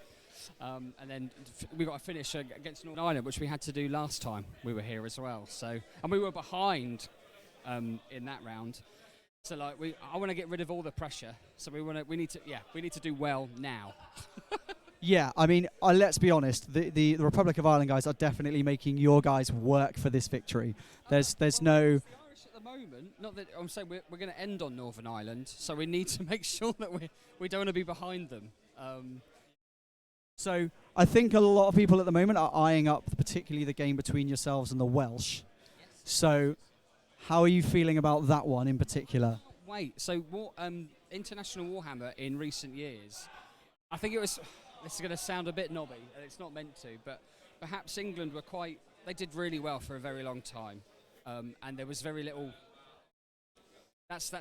And then we've got to finish against Northern Ireland, which we had to do last time we were here as well. So, and we were behind in that round. So like I want to get rid of all the pressure. So we need to do well now. Yeah, I mean, let's be honest. The Republic of Ireland guys are definitely making your guys work for this victory. There's no. At the moment, not that I'm saying we're going to end on Northern Ireland, so we need to make sure that we don't want to be behind them. So I think a lot of people at the moment are eyeing up particularly the game between yourselves and the Welsh. Yes. So how are you feeling about that one in particular? Wait, so International Warhammer in recent years, I think it was, this is going to sound a bit knobby, and it's not meant to, but perhaps England they did really well for a very long time, and there was very little. That's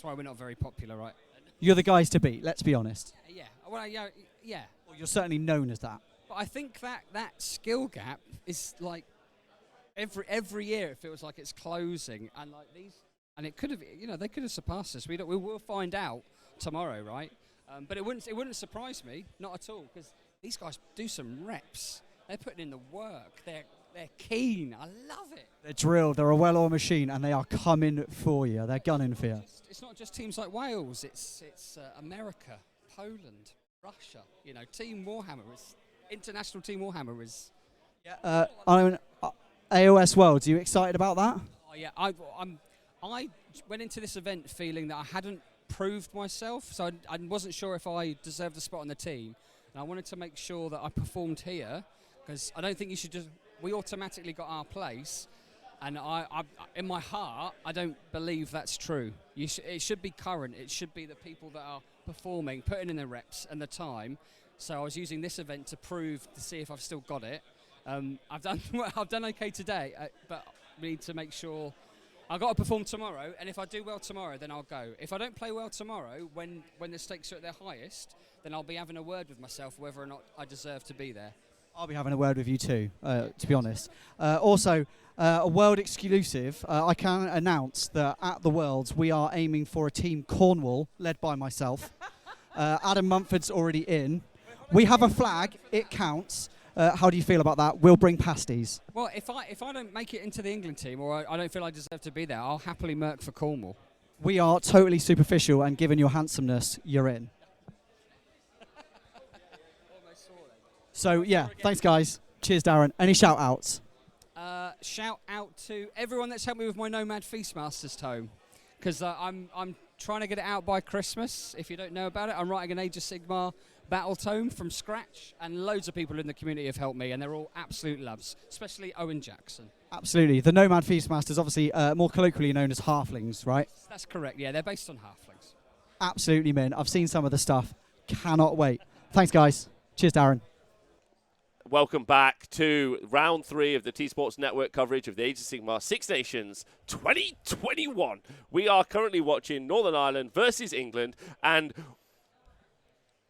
why we're not very popular, right? You're the guys to beat. Let's be honest. Yeah. Well, yeah. Well, you're certainly known as that. But I think that skill gap is like every year it feels like it's closing, and like these, and it could have, they could have surpassed us. We will find out tomorrow, right? But it wouldn't surprise me, not at all, because these guys do some reps. They're putting in the work. They're keen. I love it. They're drilled. They're a well-oiled machine, and they are coming for you. They're gunning for you. It's not just teams like Wales. It's America, Poland, Russia. Team Warhammer is international. Team Warhammer is. Yeah. AOS Worlds. Are you excited about that? Oh yeah. I went into this event feeling that I hadn't proved myself, so I wasn't sure if I deserved a spot on the team, and I wanted to make sure that I performed here, because I don't think you should just. We automatically got our place, and I in my heart, I don't believe that's true. It should be current. It should be the people that are performing, putting in the reps and the time. So I was using this event to see if I've still got it. I've done okay today, but we need to make sure. I've got to perform tomorrow, and if I do well tomorrow, then I'll go. If I don't play well tomorrow, when the stakes are at their highest, then I'll be having a word with myself whether or not I deserve to be there. I'll be having a word with you too, to be honest. Also, a world exclusive. I can announce that at the Worlds we are aiming for a team Cornwall, led by myself. Adam Mumford's already in. We have a flag. It counts. How do you feel about that? We'll bring pasties. Well, if I don't make it into the England team, or I don't feel I deserve to be there, I'll happily merc for Cornwall. We are totally superficial, and given your handsomeness, you're in. So, yeah, thanks, guys. Cheers, Darren. Any shout-outs? Shout out to everyone that's helped me with my Nomad Feastmasters tome, because I'm trying to get it out by Christmas. If you don't know about it, I'm writing an Age of Sigmar battle tome from scratch, and loads of people in the community have helped me, and they're all absolute loves, especially Owen Jackson. Absolutely. The Nomad Feastmasters, obviously more colloquially known as halflings, right? That's correct, yeah. They're based on halflings. Absolutely, man. I've seen some of the stuff. Cannot wait. Thanks, guys. Cheers, Darren. Welcome back to round 3 of the T-Sports Network coverage of the Age of Sigmar Six Nations 2021. We are currently watching Northern Ireland versus England and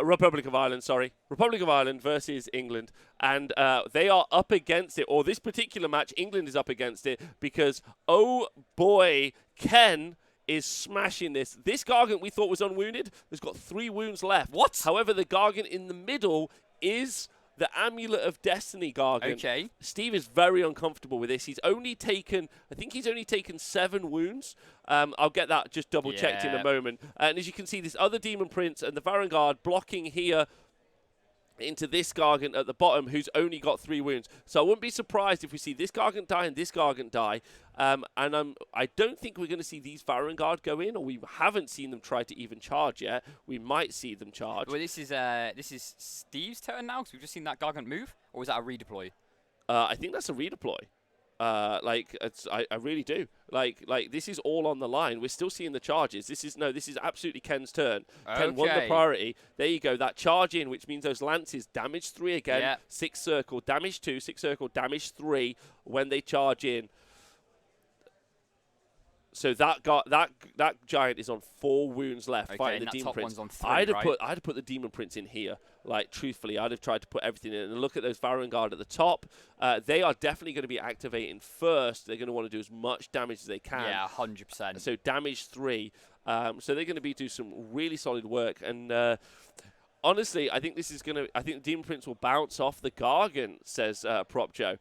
Republic of Ireland versus England, and they are up against it, or this particular match, England is up against it, because, oh boy, Ken is smashing this. This Gargant we thought was unwounded has got 3 wounds left. What? However, the Gargant in the middle is the Amulet of Destiny Gargant. Okay. Steve is very uncomfortable with this. He's only taken 7 wounds. I'll get that just double checked in a moment. And as you can see, this other Demon Prince and the Varangard blocking here into this Gargant at the bottom, who's only got 3 wounds. So I wouldn't be surprised if we see this Gargant die and this Gargant die. I don't think we're going to see these Varangard go in, or we haven't seen them try to even charge yet. We might see them charge. Well, this is Steve's turn now, because we've just seen that Gargant move, or was that a redeploy? I think that's a redeploy. I really do. Like this is all on the line. We're still seeing the charges. This is absolutely Ken's turn. Okay. Ken won the priority. There you go. That charge in, which means those lances damage 3 again. Yep. 6 circle, damage 2, 6 circle, damage 3 when they charge in. So that giant is on 4 wounds left, Okay, fighting and the that demon top prince. one's on 3, I'd have right? put the demon prince in here. Like truthfully, I'd have tried to put everything in. And look at those Varangard at the top. They are definitely going to be activating first. They're going to want to do as much damage as they can. Yeah, 100%. So damage 3. So they're going to be do some really solid work. And honestly, I think this is going to. I think the demon prince will bounce off the Gargant, says Prop Joe.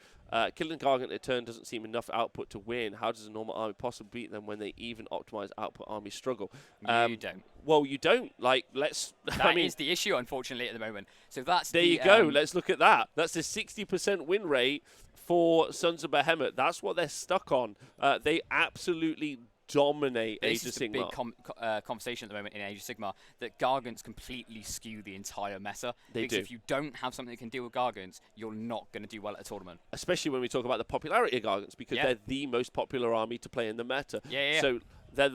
Killing Gargant at turn doesn't seem enough output to win. How does a normal army possibly beat them when they even optimize output armies struggle? You don't. Well, you don't. Like, let's. That is the issue, unfortunately, at the moment. So that's there you go. Let's look at that. That's a 60% win rate for Sons of Behemoth. That's what they're stuck on. They absolutely dominate Age of This is the Sigmar. big conversation at the moment in Age of Sigmar, that Gargants completely skew the entire meta. They because do. if you don't have something that can deal with Gargants, you're not going to do well at a tournament. Especially when we talk about the popularity of Gargants, because Yeah. they're the most popular army to play in the meta. Yeah. So they're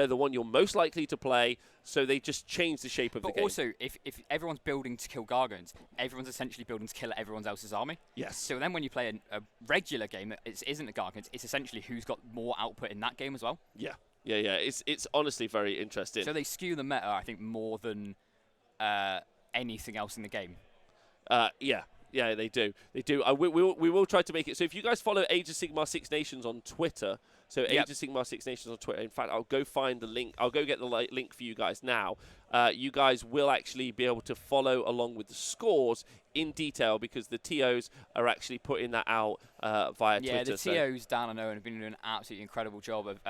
the one you're most likely to play, so they just change the shape of the But game. also, if everyone's building to kill Gargants, everyone's essentially building to kill everyone else's army. Yes. So then when you play a regular game that isn't a Gargants, it's essentially who's got more output in that game as well. Yeah. It's honestly very interesting. So they skew the meta, I think, more than anything else in the game. Yeah, they do. They do. We will try to make it. So if you guys follow Age of Sigmar 6 Nations on Twitter, Age of Sigmar 6 Nations on Twitter. In fact, I'll go find the link. I'll go get the link for you guys now. You guys will actually be able to follow along with the scores in detail, because the TOs are actually putting that out via Twitter. Yeah, the TOs, Dan and Owen, have been doing an absolutely incredible job of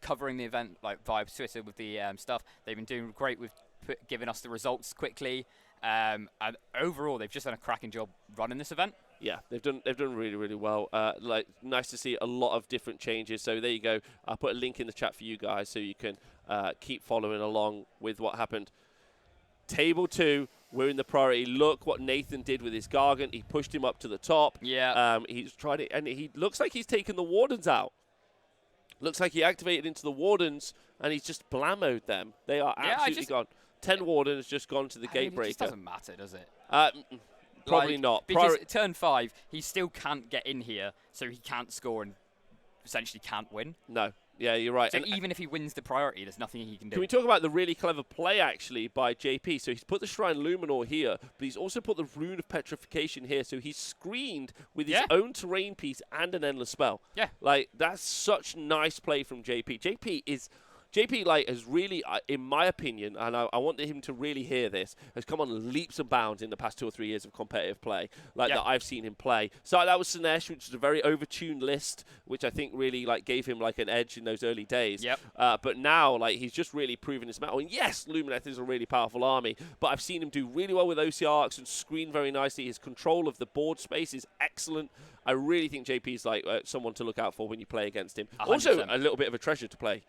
covering the event like via Twitter with the stuff. They've been doing great with giving us the results quickly. And overall, they've just done a cracking job running this event. Yeah, they've done really, really well. Nice to see a lot of different changes. So there you go. I'll put a link in the chat for you guys so you can keep following along with what happened. Table 2, we're in the priority. Look what Nathan did with his Gargant. He pushed him up to the top. Yeah. He's tried it, and he looks like he's taken the Wardens out. Looks like he activated into the Wardens, and he's just blammoed them. They are absolutely gone. 10 Wardens just gone to the Gatebreaker. It just doesn't matter, does it? Probably not. Because turn 5, he still can't get in here, so he can't score and essentially can't win. No. Yeah, you're right. So even if he wins the priority, there's nothing he can do. Can we talk about the really clever play, actually, by JP? So he's put the Shrine Luminor here, but he's also put the Rune of Petrification here, so he's screened with his own terrain piece and an Endless Spell. Yeah. Like, that's such nice play from JP. JP, like, has really, in my opinion, and I want him to really hear this, has come on leaps and bounds in the past 2 or 3 years of competitive play, that I've seen him play. So that was Sinesh, which is a very overtuned list, which I think really, gave him, an edge in those early days. Yep. But now, he's just really proven his mettle. And yes, Lumineth is a really powerful army, but I've seen him do really well with OC arcs and screen very nicely. His control of the board space is excellent. I really think JP is, someone to look out for when you play against him. 100%. Also, a little bit of a treasure to play.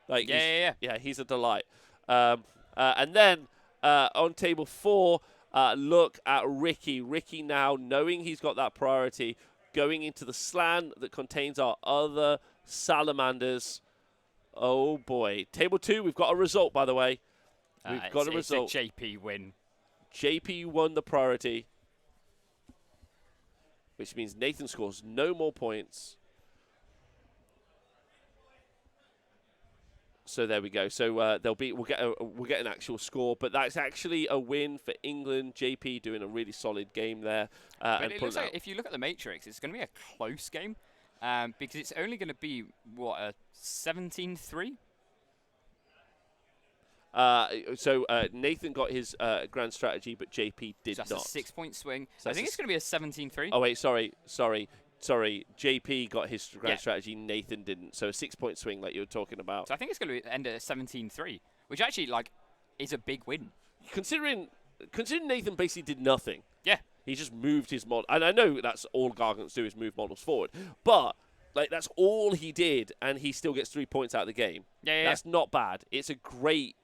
Yeah, he's a delight. And then on table 4, look at Ricky. Ricky now, knowing he's got that priority, going into the slan that contains our other salamanders. Oh boy. Table 2, we've got a result, by the way. We've got a result. It's a JP win. JP won the priority, which means Nathan scores no more points. So there we go. So we'll get an actual score, but that's actually a win for England. JP doing a really solid game there. But it looks like if you look at the matrix, it's going to be a close game because it's only going to be a 17-3. So Nathan got his grand strategy, but JP did That's not. a 6-point swing. So I think it's going to be a 17-3. Oh wait, sorry. JP got his grand strategy. Nathan didn't. So a 6-point swing, like you were talking about. So I think it's going to end at 17-3, which actually is a big win. Considering Nathan basically did nothing. Yeah. He just moved his model. And I know that's all Gargants do is move models forward. But, that's all he did, and he still gets 3 points out of the game. Yeah. That's not bad. It's a great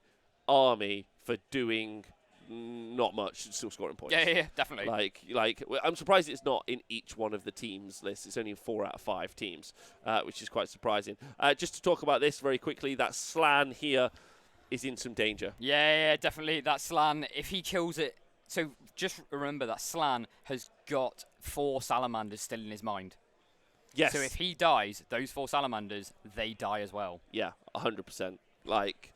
army for doing not much, still scoring points. Yeah, definitely. I'm surprised it's not in each one of the teams' lists. It's only in 4 out of 5 teams, which is quite surprising. Just to talk about this very quickly, that Slan here is in some danger. Yeah, definitely. That Slan, if he kills it... So just remember that Slan has got 4 salamanders still in his mind. Yes. So if he dies, those 4 salamanders, they die as well. Yeah, 100%. Like,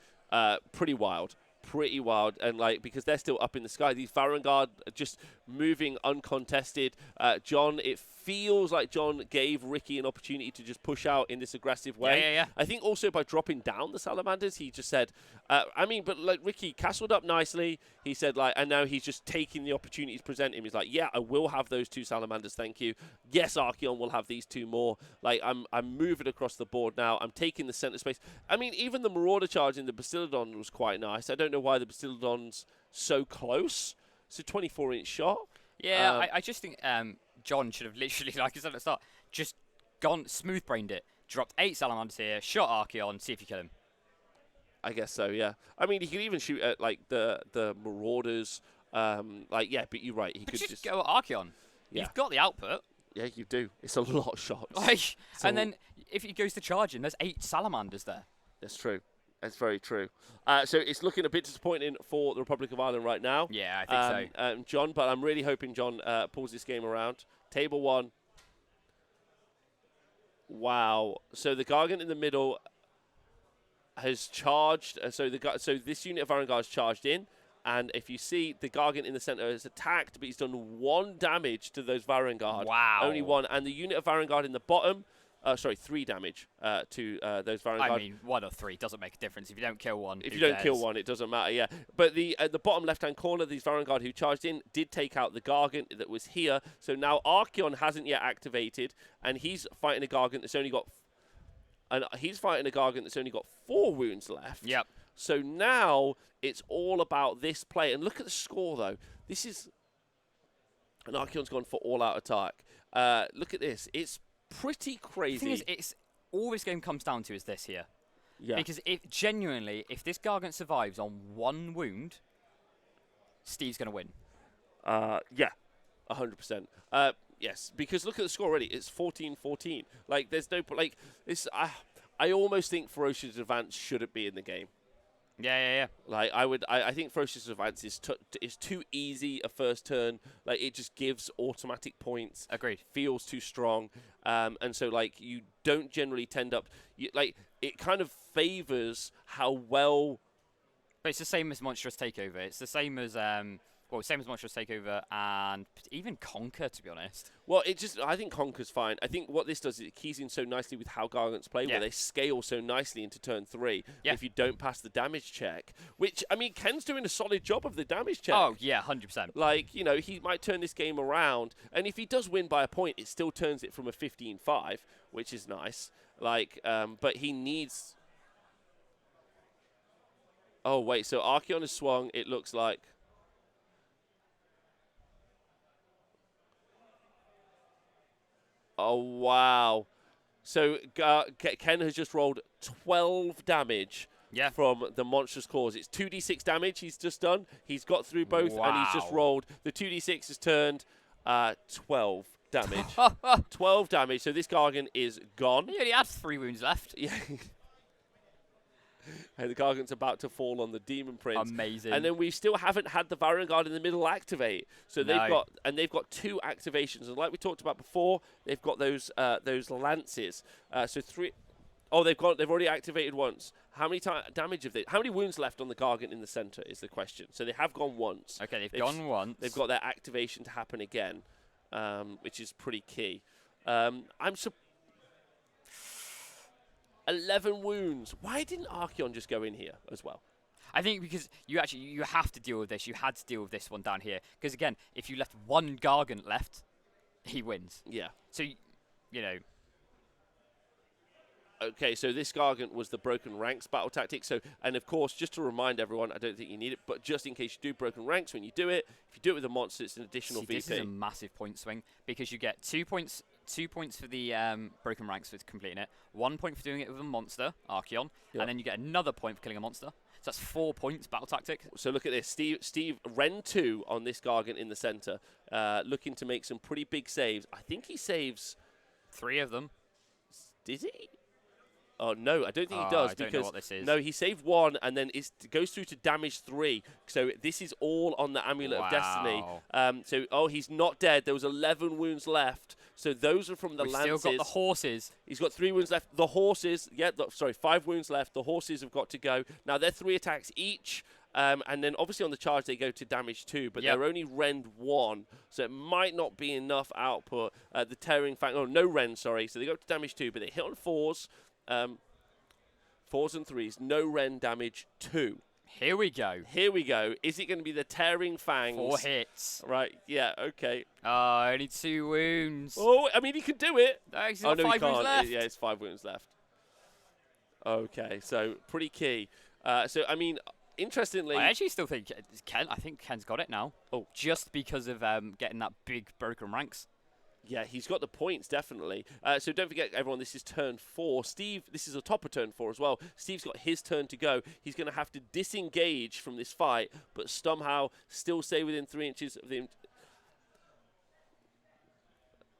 pretty wild. Pretty wild. And, like, because they're still up in the sky, these Varangard are just moving uncontested. John, it feels like John gave Ricky an opportunity to just push out in this aggressive way. Yeah. I think also by dropping down the salamanders, he just said, but, like, Ricky castled up nicely. He said, like, and now he's just taking the opportunities to present him. He's like, yeah, I will have those 2 salamanders, thank you. Yes, Archaeon will have these 2 more. Like, I'm moving across the board now. I'm taking the center space. I mean, even the Marauder charge in the Basilidon was quite nice. I don't know why the Basilidon's so close. It's a 24-inch shot. Yeah, I just think John should have literally, like I said at the start, just gone smooth-brained it, dropped 8 salamanders here, shot Archaeon, see if you kill him. I guess so, yeah. I mean, he could even shoot at, like, the Marauders. But you're right. He But could just go at Archaeon. Yeah. You've got the output. Yeah, you do. It's a lot of shots. Like, and then if he goes to charge him, there's 8 salamanders there. That's true. That's very true. So it's looking a bit disappointing for the Republic of Ireland right now. Yeah, I think so. John, but I'm really hoping John pulls this game around. Table 1. Wow. So the Gargant in the middle has charged. So this unit of Varangard is charged in. And if you see, the Gargant in the center is attacked, but he's done 1 damage to those Varangard. Wow. Only 1. And the unit of Varangard in the bottom, 3 damage to those Varangard. I mean, 1 or 3 doesn't make a difference. If you don't kill one, if you don't kill one, it doesn't matter, yeah. But at the bottom left-hand corner, these Varangard who charged in did take out the Gargant that was here. So now Archaeon hasn't yet activated, and he's fighting a Gargant that's only got... And he's fighting a Gargant that's only got 4 wounds left. Yep. So now it's all about this play. And look at the score, though. This is... And Archaeon's gone for all-out attack. Look at this. It's pretty crazy. The thing is, all this game comes down to is this here. Yeah. Because if this Gargant survives on 1 wound, Steve's going to win. Yeah, 100%. Yes, because look at the score already. It's 14-14. Like, there's no... Like, this... I almost think Ferocious Advance shouldn't be in the game. Yeah. Like, I think Ferocious Advance is too easy a first turn. Like, it just gives automatic points. Agreed. Feels too strong. And so, like, you don't generally tend up... it kind of favors how well... But it's the same as Monstrous Takeover. It's the same as... same as Monstrous Takeover and even Conquer, to be honest. Well, I think Conquer's fine. I think what this does is it keys in so nicely with how Gargants play, where they scale so nicely into turn 3 if you don't pass the damage check. Which, I mean, Ken's doing a solid job of the damage check. Oh, yeah, 100%. Like, he might turn this game around, and if he does win by a point, it still turns it from a 15-5, which is nice. Like, but he needs... Oh, wait, so Archaeon has swung, it looks like... Oh, wow. So Ken has just rolled 12 damage from the Monstrous Claws. It's 2d6 damage he's just done. He's got through both, and he's just rolled. The 2d6 has turned 12 damage. 12 damage. So this Gargant is gone. He only had 3 wounds left. Yeah. And the Gargant's about to fall on the Demon Prince. Amazing. And then we still haven't had the Varangard in the middle activate. So they've got 2 activations, and like we talked about before, they've got those lances. So 3. Oh, they've already activated once. How many damage have they? How many wounds left on the Gargant in the center is the question. So they have gone once. Okay, they've gone once. They've got their activation to happen again, which is pretty key. I'm surprised. 11 wounds. Why didn't Archaeon just go in here as well? I think because you have to deal with this. You had to deal with this one down here. Because, again, if you left 1 Gargant left, he wins. Yeah. So, Okay, so this Gargant was the Broken Ranks battle tactic. So, and of course, just to remind everyone, I don't think you need it, but just in case you do Broken Ranks, when you do it, if you do it with a monster, it's an additional VP. This is a massive point swing because you get 2 points. 2 points for the Broken Ranks for completing it, 1 point for doing it with a monster, Archaeon, and then you get another point for killing a monster. So that's 4 points battle tactic. So look at this. Steve Ren 2 on this Gargant in the center, looking to make some pretty big saves. I think he saves 3 of them. Did he? Oh, no, I don't think he does. I don't know what this is. No, he saved 1 and then it goes through to damage 3. So this is all on the Amulet of Destiny. He's not dead. There was 11 wounds left. So those are from the We've lances. still got the horses. He's got 3 wounds left. The horses, 5 wounds left. The horses have got to go. Now, they're 3 attacks each. And then obviously on the charge they go to damage 2, but they're only rend 1, so it might not be enough output. The tearing fang, no rend, sorry. So they go to damage 2, but they hit on 4s, 4s and 3s, no rend damage 2. Here we go. Here we go. Is it going to be the tearing fangs? 4 hits. Right. Yeah. Okay. Oh, only 2 wounds. Oh, I mean he can do it. No, he's Oh got no, he 5 wounds can't. left. Yeah, it's 5 wounds left. Okay, so pretty key. So I mean. Interestingly, I actually still think I think Ken's got it now. Oh, just because of getting that big broken ranks. Yeah, he's got the points, definitely. So don't forget, everyone, this is turn 4. Steve, this is a top of turn 4 as well. Steve's got his turn to go. He's going to have to disengage from this fight, but somehow still stay within 3 inches of him.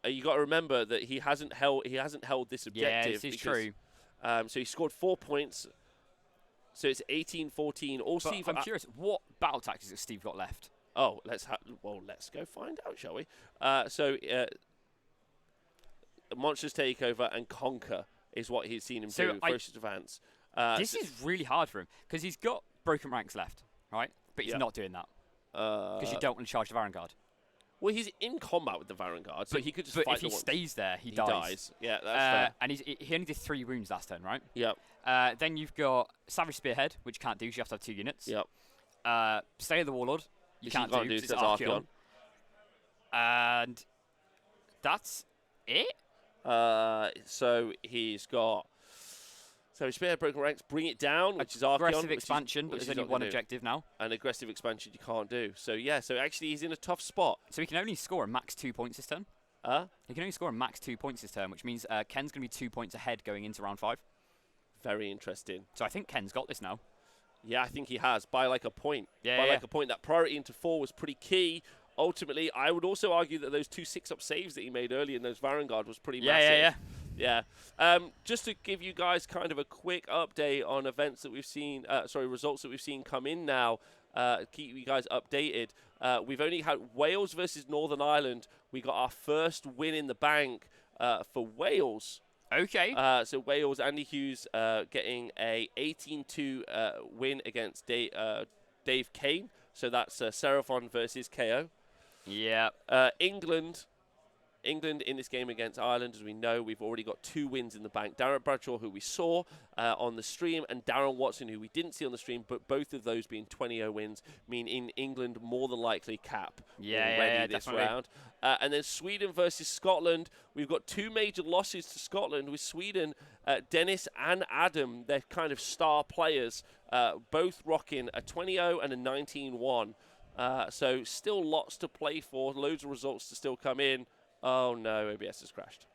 You got to remember that he hasn't held this objective. Yeah, this is true. So he scored 4 points. So it's 18-14. All But Steve. I'm curious, what battle tactics has Steve got left? Oh, let's go find out, shall we? Monsters take over and conquer is what he's seen him do. Ferocious advance. This is really hard for him because he's got broken ranks left, right? But he's not doing that because you don't want to charge the Varangard. Well, he's in combat with the Varangard, so he could just fight if he stays there, he dies. Yeah, that's fair. And he only did 3 wounds last turn, right? Yep. Then you've got Savage Spearhead, which you can't do because you have to have 2 units. Yep. Stay of the Warlord, you can't do because it's that's Archaeon. And that's it? So he's got Savage Spearhead, Broken Ranks, Bring It Down, which is Archaeon. Aggressive expansion, but there's only 1 objective now. An aggressive expansion you can't do. So yeah, so actually he's in a tough spot. So he can only score a max 2 points this turn. He can only score a max 2 points this turn, which means Ken's going to be 2 points ahead going into round 5. Very interesting. So I think Ken's got this now. Yeah, I think he has, by like a point. Yeah, by like a point. That priority into 4 was pretty key. Ultimately, I would also argue that those 2 6-up saves that he made earlier in those Varangard was pretty massive. Yeah. Just to give you guys kind of a quick update on events that we've seen, results that we've seen come in now, keep you guys updated. We've only had Wales versus Northern Ireland. We got our first win in the bank for Wales. Okay. So Wales, Andy Hughes getting a 18-2 win against Dave Kane. So that's Seraphon versus KO. Yeah. England in this game against Ireland, as we know, we've already got 2 wins in the bank. Darren Bradshaw, who we saw on the stream, and Darren Watson, who we didn't see on the stream, but both of those being 20-0 wins, mean in England more than likely cap already this definitely. round. And then Sweden versus Scotland. We've got 2 major losses to Scotland with Sweden. Dennis and Adam, they're kind of star players, both rocking a 20-0 and a 19-1. So still lots to play for, loads of results to still come in. Oh no, OBS has crashed.